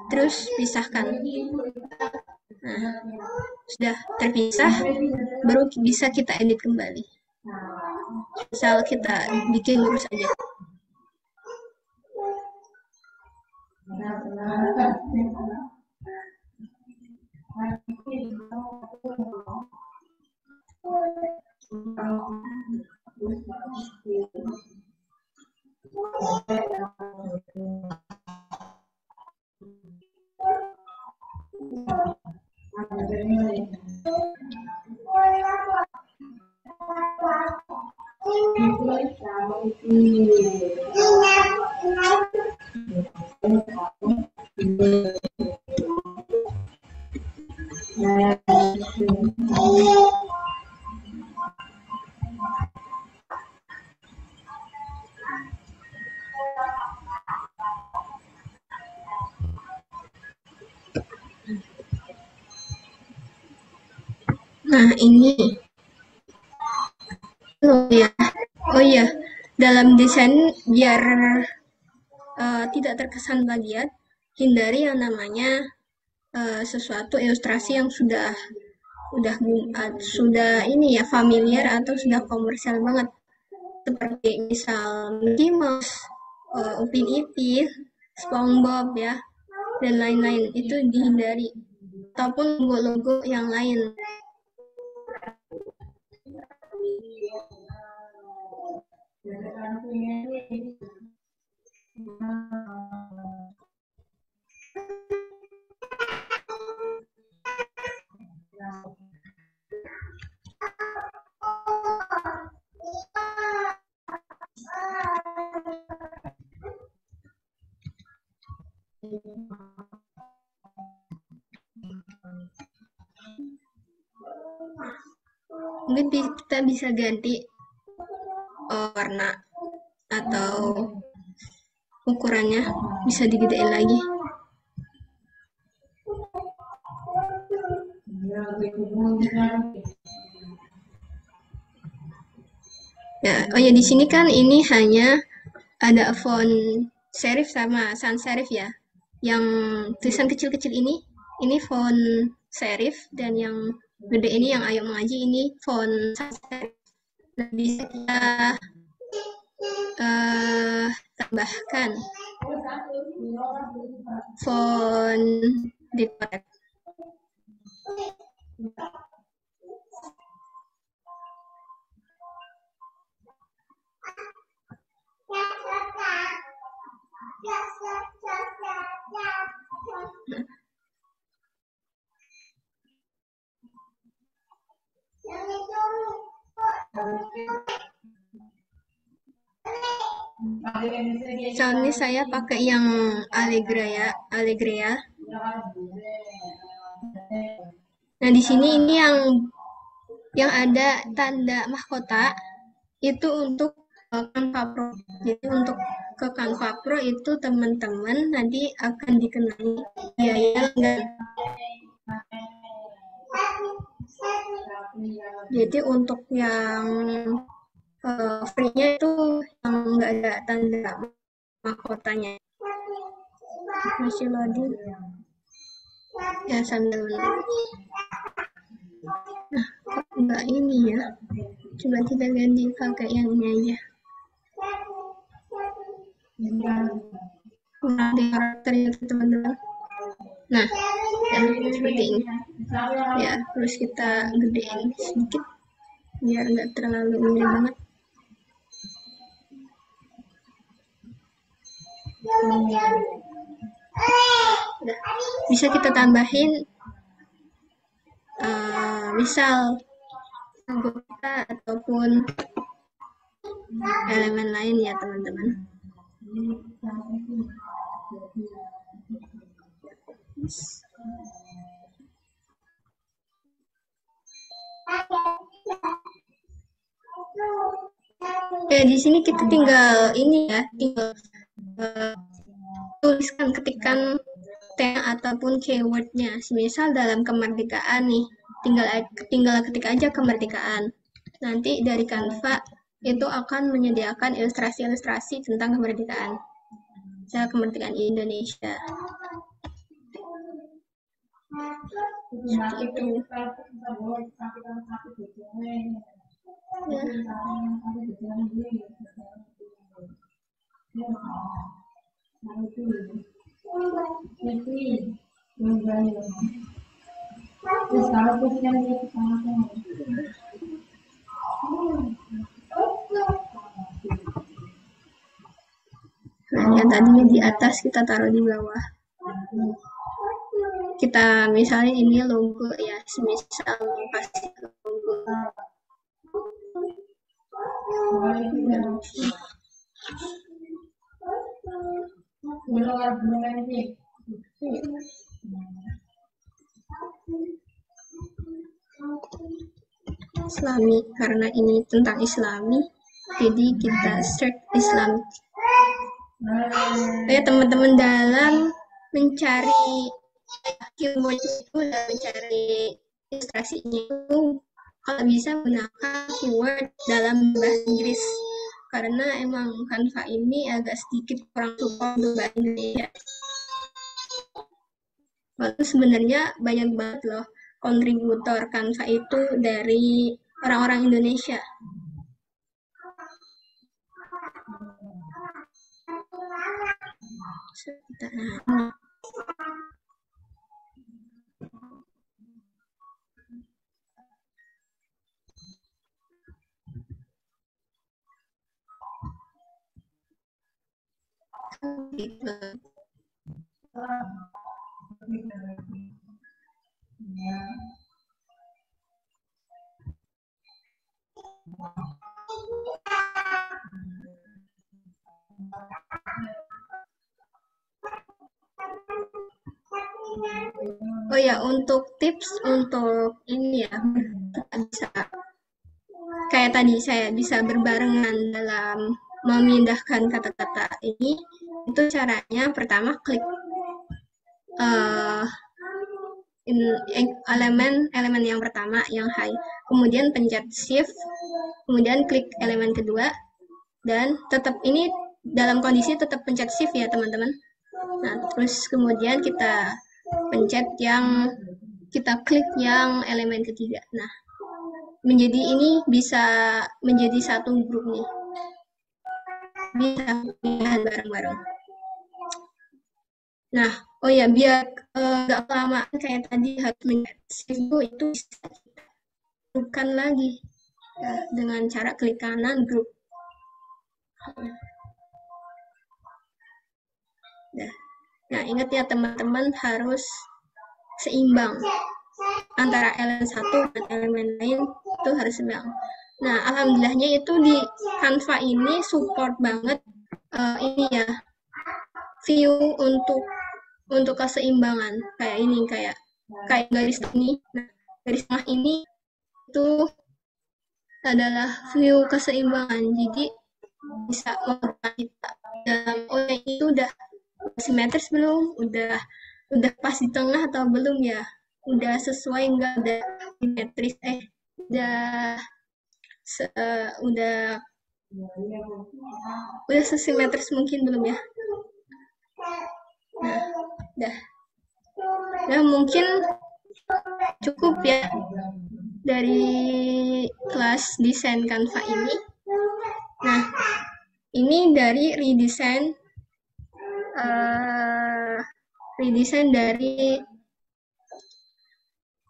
terus pisahkan. Nah, sudah terpisah, baru bisa kita edit kembali. Misal kita bikin lurus aja. Nah, ini. Oh ya, dalam desain biar tidak terkesan plagiat, hindari yang namanya sesuatu ilustrasi yang sudah ini ya familiar atau sudah komersial banget, seperti misal Mickey Mouse, Upin Ipin, SpongeBob ya, dan lain-lain. Itu dihindari, ataupun logo-logo yang lain. Mungkin kita bisa ganti warna atau ukurannya, bisa digedein lagi. Ya, oh ya, di sini kan ini hanya ada font serif sama sans serif ya. Yang tulisan kecil-kecil ini font serif, dan yang gede ini yang Ayo Mengaji ini font sans serif. Nah, bisa kita tambahkan font decorat. Soalnya saya pakai yang Allegria. Nah, di sini ini yang ada tanda mahkota itu untuk Canva Pro. Jadi untuk ke Canva Pro itu teman-teman nanti akan dikenai biaya langganan. Jadi untuk yang free-nya itu yang nggak ada tanda mahkotanya. Masih loading. Ya, sambil menunggu. Nah, kok nggak ini ya? Coba kita ganti pakai yang ini aja. Nanti karakternya teman-teman. Nah, ya, seperti ini. Ya, terus kita gedein sedikit biar nggak terlalu ini banget. Nah, bisa kita tambahin misal anggota ataupun elemen lain ya teman-teman. Ya, di sini kita tinggal ini ya, tinggal tuliskan, ketikkan tema ataupun keywordnya. Misal dalam kemerdekaan nih, tinggal ketik aja kemerdekaan. Nanti dari Canva itu akan menyediakan ilustrasi-ilustrasi tentang kemerdekaan. Misalnya kemerdekaan Indonesia. Seperti itu. Ya. Nah, yang tadinya di atas kita taruh di bawah. Kita misalnya ini logo ya, semisal kasih logo. Islami, karena ini tentang Islami, jadi kita search Islam. Ya teman-teman, dalam mencari keyword itu dan mencari ilustrasinya itu kalau bisa gunakan keyword dalam bahasa Inggris, karena emang Canva ini agak sedikit kurang support untuk bahasa Indonesia. Lalu sebenarnya banyak banget loh kontributor Canva itu dari orang-orang Indonesia. Sebentar. Oh ya, untuk tips untuk ini ya, kita bisa kayak tadi saya bisa berbarengan dalam memindahkan kata-kata ini. Itu caranya pertama klik elemen yang pertama yang high, kemudian pencet shift, kemudian klik elemen kedua, dan tetap ini dalam kondisi tetap pencet shift ya teman-teman. Nah, terus kemudian kita kita klik yang elemen ketiga. Nah, ini bisa menjadi satu grup nih. Bisa pilihan bareng-bareng. Nah, oh ya, biar nggak kelamaan kayak tadi harus mencet shift itu bisa kita bukan lagi ya, dengan cara klik kanan grup. Nah, ingat ya teman-teman, harus seimbang antara elemen satu dan elemen lain, itu harus seimbang. Nah, alhamdulillahnya itu di Canva ini support banget ini ya, view untuk keseimbangan kayak ini, kayak garis ini. Nah, garis tengah ini itu adalah view keseimbangan. Jadi bisa membuat kita dalam ini udah simetris belum, udah pas di tengah atau belum ya, udah sesuai nggak, ada simetris, udah sesimetris mungkin belum ya. Nah, udah mungkin cukup ya dari kelas desain Canva ini. Nah, ini dari redesign dari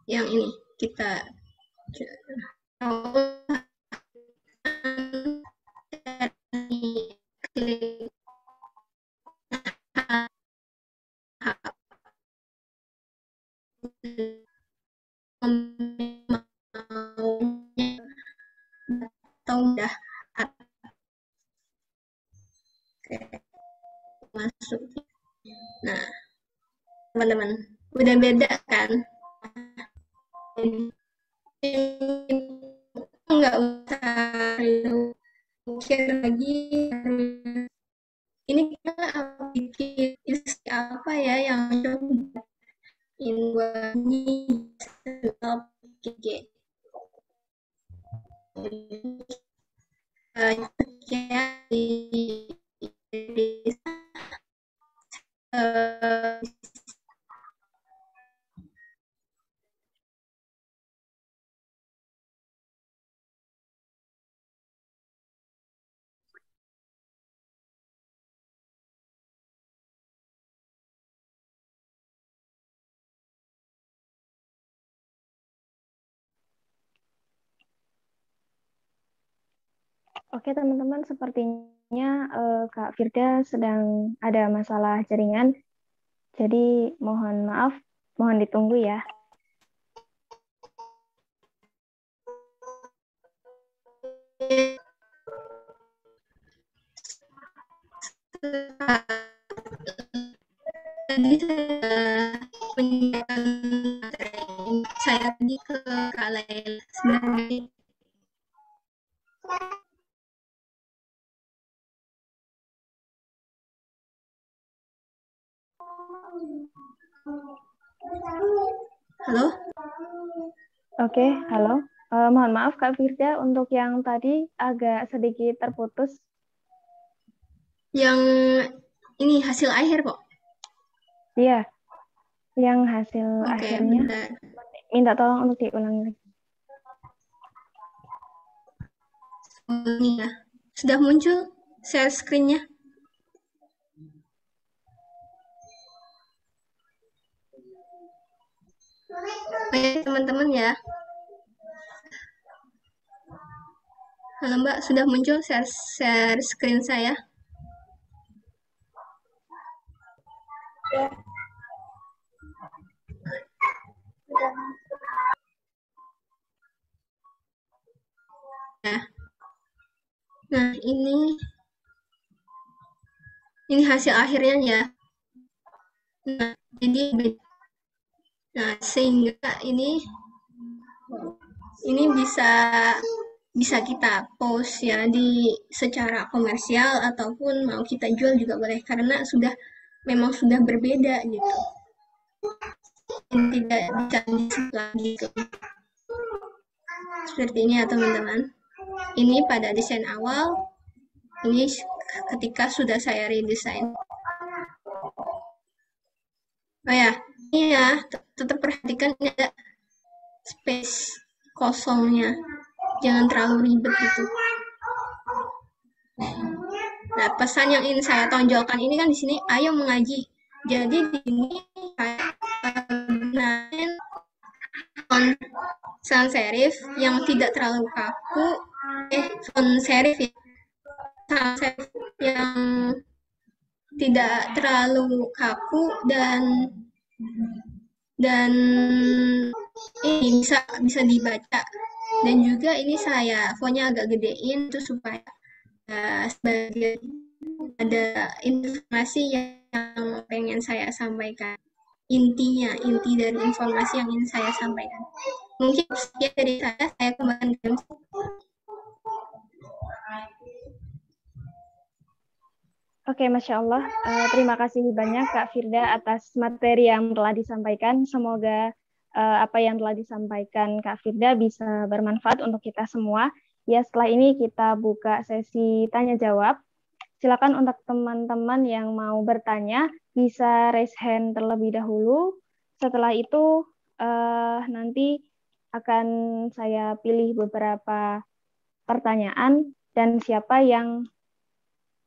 yang ini kita atau udah masuk. Nah, teman-teman, udah beda kan? Nggak usah mikir lagi ini kita bikin apa ya yang ini Oke teman-teman, sepertinya Kak Firda sedang ada masalah jaringan, jadi mohon maaf, mohon ditunggu ya. Tadi saya tadi ke Kak Laila sebenarnya. Halo? Oke, halo. Mohon maaf Kak Firda, untuk yang tadi agak sedikit terputus. Yang ini hasil akhir kok? Iya, yang hasil akhirnya. Bentar. Minta tolong untuk diulang lagi. Ini ya, sudah muncul share screen-nya. Oke teman-teman ya. Halo Mbak, sudah muncul share screen saya? Ya. Nah, ini hasil akhirnya ya. Nah, jadi sehingga ini bisa kita post ya di secara komersial ataupun mau kita jual juga boleh, karena memang sudah berbeda gitu. Tidak bisa lagi seperti ini ya teman-teman. Ini pada desain awal, ini ketika sudah saya redesign. Oh ya, ini ya, tetap perhatikan ini ada space kosongnya, jangan terlalu ribet gitu. Nah, pesan yang ingin saya tonjolkan ini kan di sini, ayo mengaji. Jadi di sini saya gunakan font sans serif yang tidak terlalu kaku, font serif ya, sans serif yang tidak terlalu kaku dan ini bisa dibaca. Dan juga ini saya fontnya agak gedein itu supaya sebagai ada informasi yang pengen saya sampaikan, inti dari informasi yang ingin saya sampaikan. Mungkin sekian dari saya kembali ke MC. Oke, Masya Allah. Terima kasih banyak Kak Firda atas materi yang telah disampaikan. Semoga apa yang telah disampaikan Kak Firda bisa bermanfaat untuk kita semua. Ya, setelah ini kita buka sesi tanya-jawab. Silakan untuk teman-teman yang mau bertanya, bisa raise hand terlebih dahulu. Setelah itu, nanti akan saya pilih beberapa pertanyaan dan siapa yang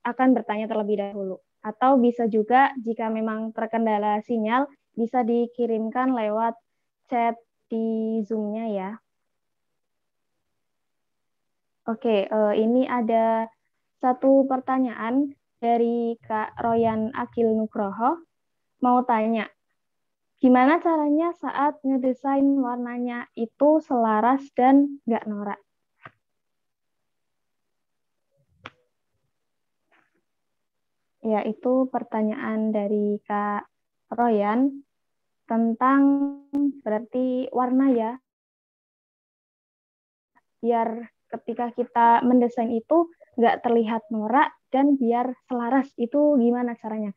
akan bertanya terlebih dahulu. Atau bisa juga jika memang terkendala sinyal, bisa dikirimkan lewat chat di Zoom-nya ya. Oke, ini ada satu pertanyaan dari Kak Royan Akil Nugroho. Mau tanya, gimana caranya saat ngedesain warnanya itu selaras dan nggak norak? Ya, itu pertanyaan dari Kak Royan tentang berarti warna ya. Biar ketika kita mendesain itu nggak terlihat norak dan biar selaras. Itu gimana caranya?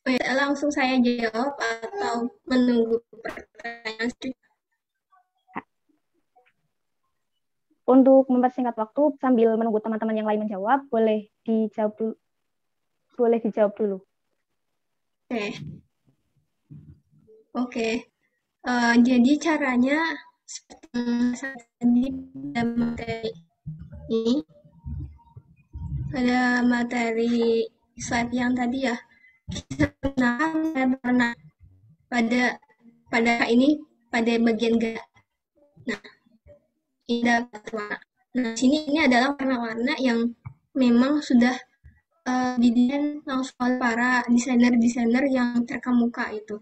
Langsung saya jawab atau menunggu pertanyaan selanjutnya? Untuk mempersingkat waktu sambil menunggu teman-teman yang lain menjawab, boleh dijawab dulu. Oke. Jadi caranya seperti tadi pada materi ini, pada materi slide yang tadi ya, kita gunakan warna pada ini pada bagian gerak. Nah, ini adalah warna. Nah, sini ini adalah warna-warna yang memang sudah didesain langsung oleh para desainer-desainer yang terkemuka itu.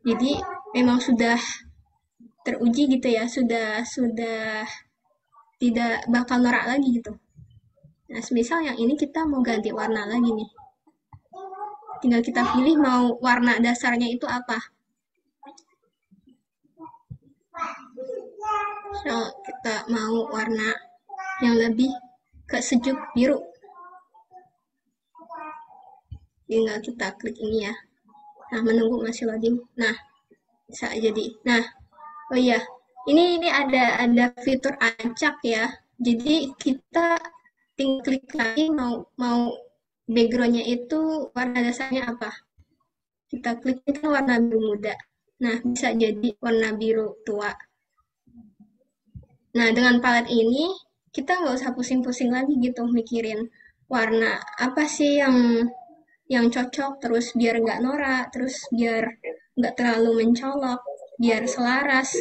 Jadi memang sudah teruji gitu ya, sudah tidak bakal norak lagi gitu. Nah, misal yang ini kita mau ganti warna lagi nih. Tinggal kita pilih mau warna dasarnya itu apa. So, kita mau warna yang lebih ke sejuk biru. Tinggal kita klik ini ya. Nah, menunggu masih loading. Nah, bisa jadi. Nah, oh iya, ini ada fitur acak ya. Jadi kita tinggal klik lagi mau backgroundnya itu warna dasarnya apa. Kita klik itu warna biru muda. Nah, bisa jadi warna biru tua. Nah, dengan palet ini kita nggak usah pusing-pusing lagi gitu mikirin warna apa sih yang cocok, terus biar nggak norak, terus biar nggak terlalu mencolok, biar selaras.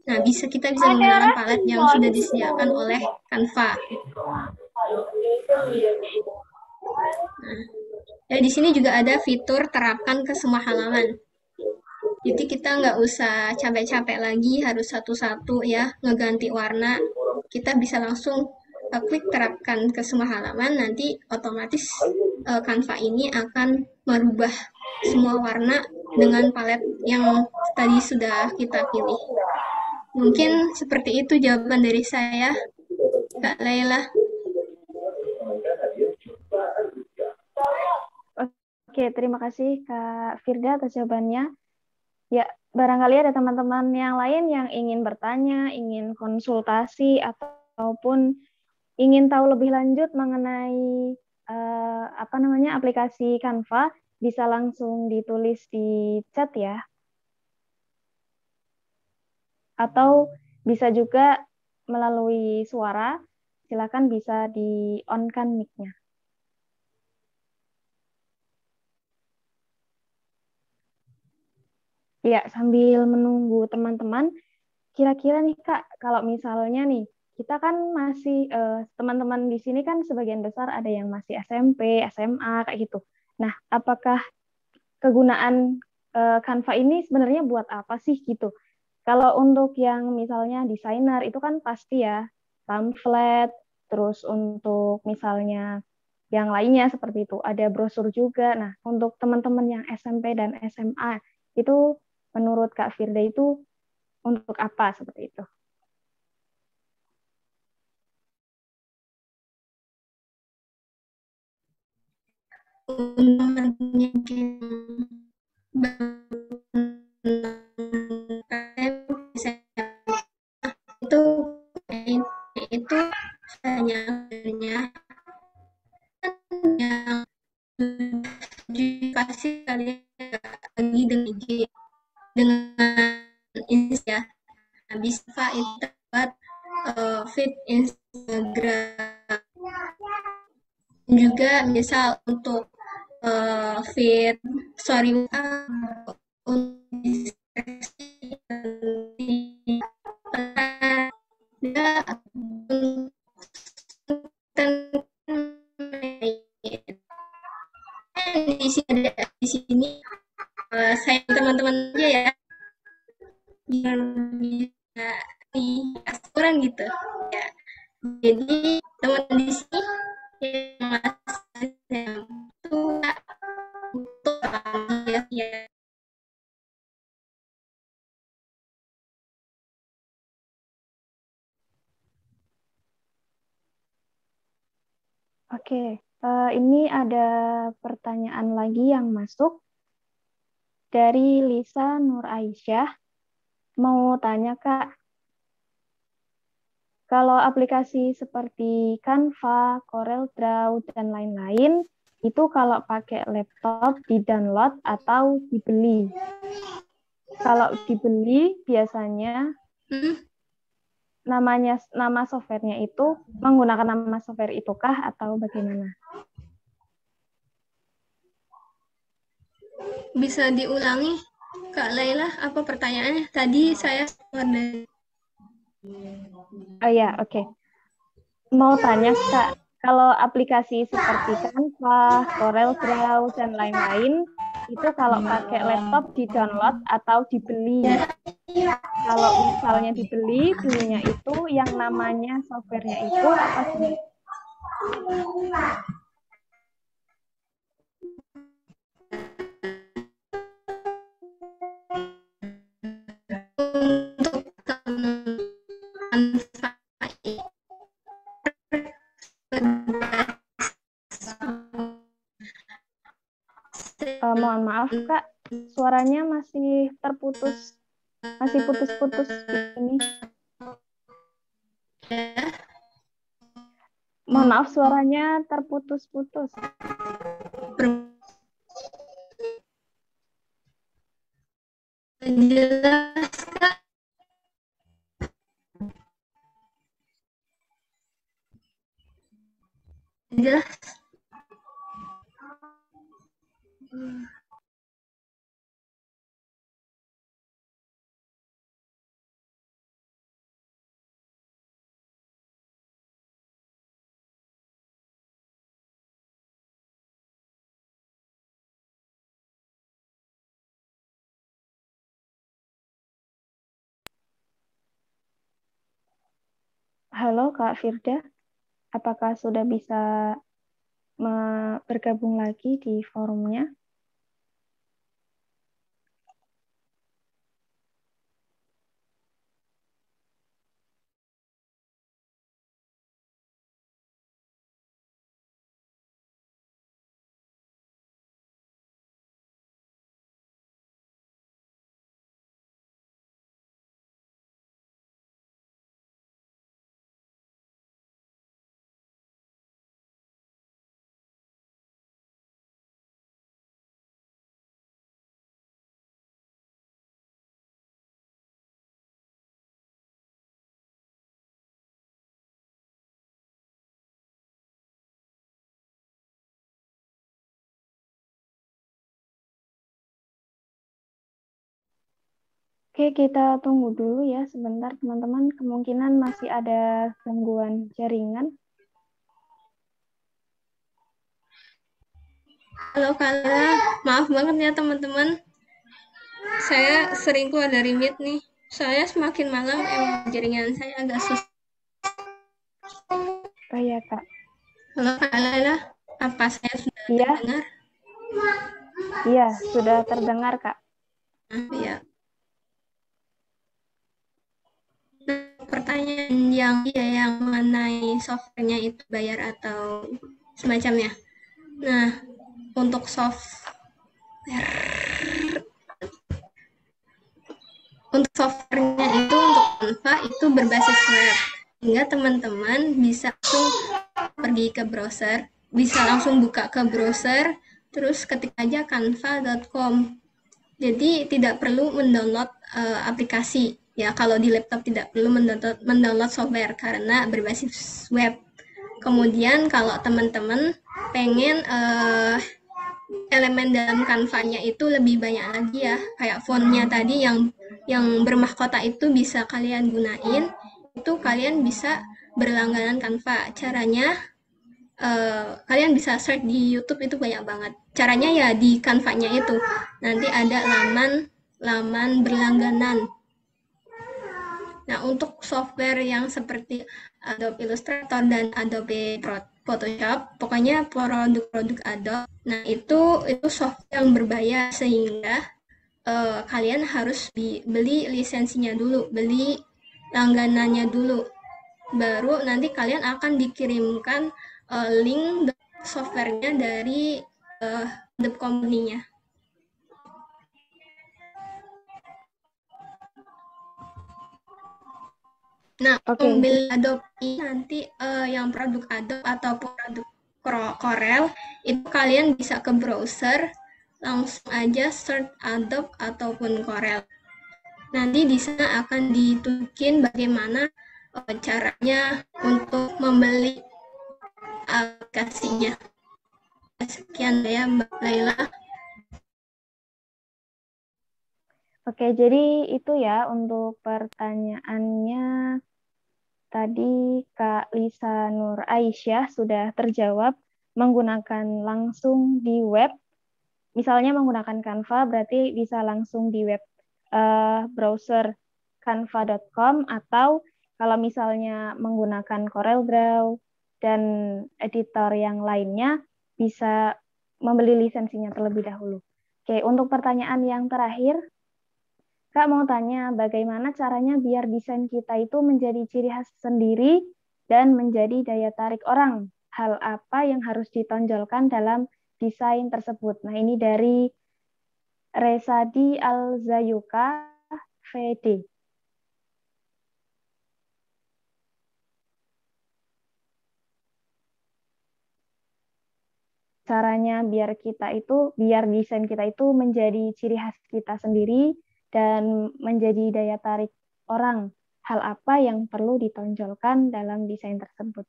Nah, kita bisa menggunakan palet yang sudah disediakan oleh Canva. Nah, di sini juga ada fitur terapkan ke semua halaman. Jadi kita nggak usah capek-capek lagi harus satu-satu ya ngeganti warna. Kita bisa langsung klik terapkan ke semua halaman, nanti otomatis Canva ini akan merubah semua warna dengan palet yang tadi sudah kita pilih. Mungkin seperti itu jawaban dari saya, Kak Laila. Oke, terima kasih Kak Firda atas jawabannya. Ya, barangkali ada teman-teman yang lain yang ingin bertanya, ingin konsultasi, ataupun ingin tahu lebih lanjut mengenai aplikasi Canva, bisa langsung ditulis di chat ya. Atau bisa juga melalui suara, silakan bisa di-on-kan mic-nya. Ya, sambil menunggu teman-teman, kira-kira nih Kak, kalau misalnya nih, kita kan masih, teman-teman di sini kan sebagian besar ada yang masih SMP, SMA, kayak gitu. Nah, apakah kegunaan Canva ini sebenarnya buat apa sih gitu? Kalau untuk yang misalnya desainer, itu kan pasti ya, pamflet, terus untuk misalnya yang lainnya seperti itu, ada brosur juga. Nah, untuk teman-teman yang SMP dan SMA, itu menurut Kak Firda itu untuk apa seperti itu? itu hanya yang dikasih kalian lagi dengan ini ya, bisa itu dapat feed Instagram juga, misal untuk feed story di sini saya teman-teman aja ya yang bisa kurang gitu ya. Jadi teman di sini yang masih itu untuk ya. Oke, ini ada pertanyaan lagi yang masuk dari Lisa Nur Aisyah. Mau tanya Kak, kalau aplikasi seperti Canva, CorelDRAW, dan lain-lain, itu kalau pakai laptop di-download atau dibeli? Kalau dibeli, biasanya nama softwarenya itu menggunakan nama software itukah atau bagaimana? Bisa diulangi Kak Laila, apa pertanyaannya? Tadi saya Oh ya, oke. Mau tanya Kak, kalau aplikasi seperti Canva, CorelDRAW, dan lain-lain, itu kalau pakai laptop di-download atau dibeli? Kalau misalnya dibeli, belinya itu yang namanya softwarenya itu apa sih? Mohon maaf Kak, suaranya masih terputus, masih putus-putus ini. Mohon maaf, suaranya terputus-putus. Jelas Kak? Jelas? Halo Kak Firda, apakah sudah bisa bergabung lagi di forumnya? Oke, kita tunggu dulu ya sebentar teman-teman. Kemungkinan masih ada gangguan jaringan. Halo Kak Laila, maaf banget ya teman-teman. Saya sering keluar dari Meet nih. Saya semakin malam emang jaringan saya agak susah. Oh iya Kak. Halo Kak Laila, apa saya sudah Iya. terdengar? Iya, sudah terdengar Kak. Iya. pertanyaan yang mengenai softwarenya itu bayar atau semacamnya. Nah, untuk softwarenya itu untuk Canva itu berbasis web, sehingga teman-teman bisa langsung pergi ke browser, bisa langsung buka ke browser, terus ketik aja canva.com. Jadi tidak perlu mendownload aplikasi. Ya, kalau di laptop tidak perlu mendownload software karena berbasis web. Kemudian kalau teman-teman pengen elemen dalam Canva-nya itu lebih banyak lagi ya, kayak fontnya tadi yang bermahkota itu bisa kalian gunain, itu kalian bisa berlangganan Canva. Caranya kalian bisa search di YouTube, itu banyak banget. Caranya ya di Canva-nya itu nanti ada laman berlangganan. Nah, untuk software yang seperti Adobe Illustrator dan Adobe Photoshop, pokoknya produk-produk Adobe, nah itu software yang berbayar, sehingga kalian harus beli lisensinya dulu, beli langganannya dulu, baru nanti kalian akan dikirimkan link softwarenya dari Adobe company-nya. Nah, membeli Adobe nanti yang produk Adobe ataupun produk Corel, itu kalian bisa ke browser, langsung aja search Adobe ataupun Corel. Nanti di sana akan ditunjukin bagaimana caranya untuk membeli aplikasinya. Sekian ya Mbak Laila. Oke, jadi itu ya untuk pertanyaannya tadi Kak Lisa Nur Aisyah sudah terjawab menggunakan langsung di web. Misalnya menggunakan Canva berarti bisa langsung di web browser canva.com, atau kalau misalnya menggunakan CorelDRAW dan editor yang lainnya bisa membeli lisensinya terlebih dahulu. Oke, untuk pertanyaan yang terakhir, Kak mau tanya bagaimana caranya biar desain kita itu menjadi ciri khas sendiri dan menjadi daya tarik orang. Hal apa yang harus ditonjolkan dalam desain tersebut? Nah, ini dari Resadi Alzayuka VD. Caranya biar desain kita itu menjadi ciri khas kita sendiri dan menjadi daya tarik orang. Hal apa yang perlu ditonjolkan dalam desain tersebut?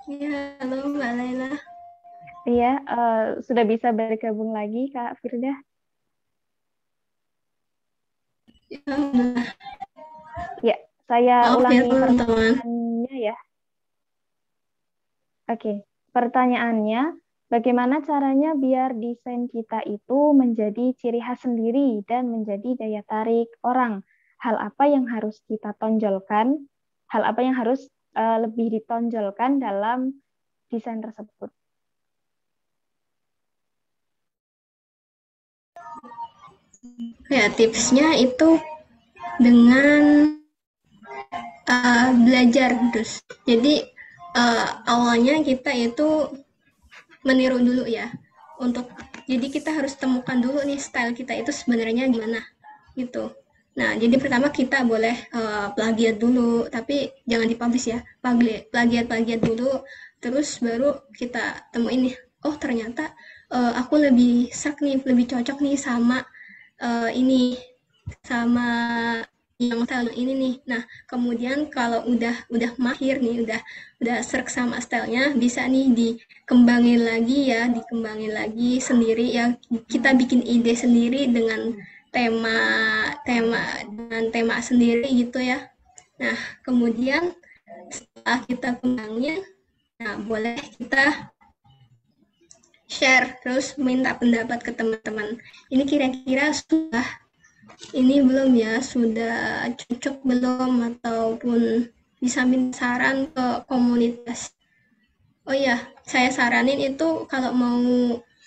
Ya, halo Mbak Laila. Iya, sudah bisa bergabung lagi Kak Firda? Ya, saya ulangi pertanyaannya ya. Oke, pertanyaannya, bagaimana caranya biar desain kita itu menjadi ciri khas sendiri dan menjadi daya tarik orang? Hal apa yang harus kita tonjolkan? Hal apa yang harus lebih ditonjolkan dalam desain tersebut? Ya, tipsnya itu dengan belajar terus. Jadi awalnya kita itu meniru dulu ya. Jadi kita harus temukan dulu nih style kita itu sebenarnya gimana gitu. Nah, jadi pertama kita boleh plagiat dulu, tapi jangan dipublish ya. Plagiat dulu, terus baru kita temuin nih, oh ternyata aku lebih cocok nih sama ini, sama yang style ini nih. Nah, kemudian kalau udah mahir nih, udah serk sama stylenya, bisa nih dikembangin lagi sendiri ya. Kita bikin ide sendiri dengan tema sendiri gitu ya. Nah, kemudian setelah kita kembangin, Nah, boleh kita share, terus minta pendapat ke teman-teman. Ini kira-kira ini belum ya, sudah cocok belum, ataupun bisa minta saran ke komunitas. Oh iya, saya saranin itu kalau mau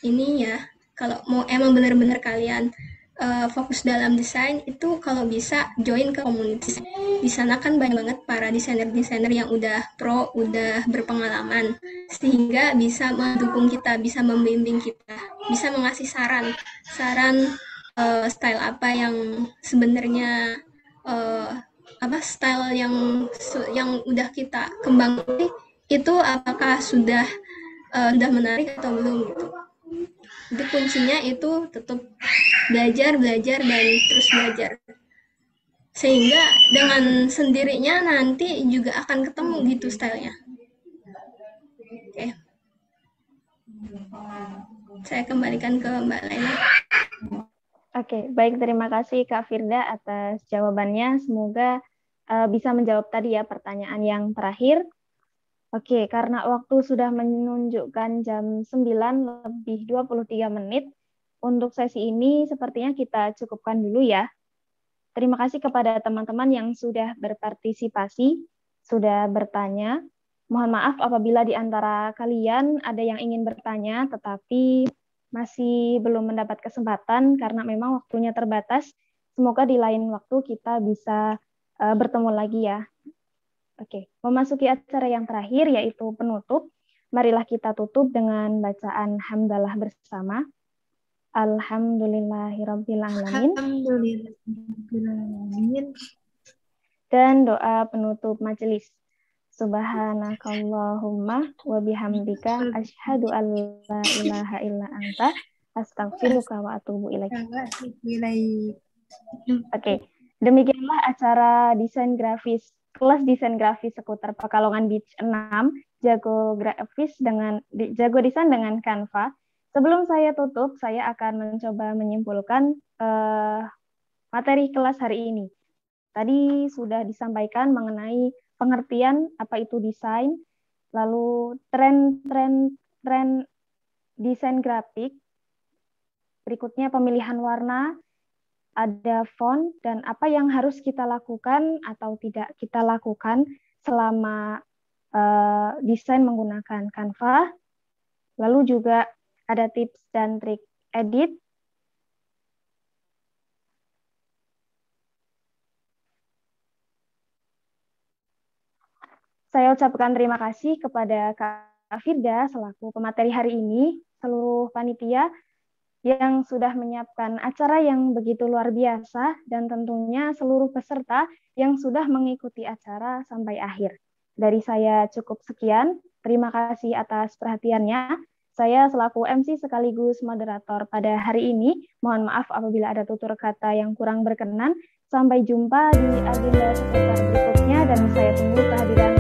ini ya, kalau mau emang benar-benar kalian fokus dalam desain itu kalau bisa join ke komunitas. Di sana kan banyak banget para desainer-desainer yang udah pro, udah berpengalaman, sehingga bisa mendukung kita, bisa membimbing kita, bisa mengasih saran style apa yang sebenarnya style yang udah kita kembangkan itu apakah sudah menarik atau belum gitu. Itu kuncinya itu tetap belajar dan terus belajar. Sehingga dengan sendirinya nanti juga akan ketemu gitu stylenya. Oke. Saya kembalikan ke Mbak Laila. Oke, baik, terima kasih Kak Firda atas jawabannya. Semoga bisa menjawab tadi ya pertanyaan yang terakhir. Oke, karena waktu sudah menunjukkan jam 9:23 untuk sesi ini sepertinya kita cukupkan dulu ya. Terima kasih kepada teman-teman yang sudah berpartisipasi, sudah bertanya. Mohon maaf apabila di antara kalian ada yang ingin bertanya, tetapi masih belum mendapat kesempatan karena memang waktunya terbatas. Semoga di lain waktu kita bisa bertemu lagi ya. Oke, memasuki acara yang terakhir yaitu penutup. Marilah kita tutup dengan bacaan hamdalah bersama. Alhamdulillahirrabbilalamin. Alhamdulillahirrahmanirrahim. Dan doa penutup majelis. Subhanakallahumma wa bihamdika asyhadu an la ilaha illa anta astaghfiruka wa atubu ilaik. Oke, demikianlah acara desain grafis kelas desain grafis seputar Pekalongan Beach 6, jago desain dengan Canva. Sebelum saya tutup, saya akan mencoba menyimpulkan materi kelas hari ini. Tadi sudah disampaikan mengenai pengertian apa itu desain, lalu tren desain grafik, berikutnya pemilihan warna, ada font, dan apa yang harus kita lakukan atau tidak kita lakukan selama desain menggunakan Canva, lalu juga ada tips dan trik edit, saya ucapkan terima kasih kepada Kak Firda selaku pemateri hari ini, seluruh panitia yang sudah menyiapkan acara yang begitu luar biasa, dan tentunya seluruh peserta yang sudah mengikuti acara sampai akhir. Dari saya cukup sekian, terima kasih atas perhatiannya. Saya selaku MC sekaligus moderator pada hari ini, mohon maaf apabila ada tutur kata yang kurang berkenan. Sampai jumpa di agenda seputar berikutnya, dan saya tunggu kehadiran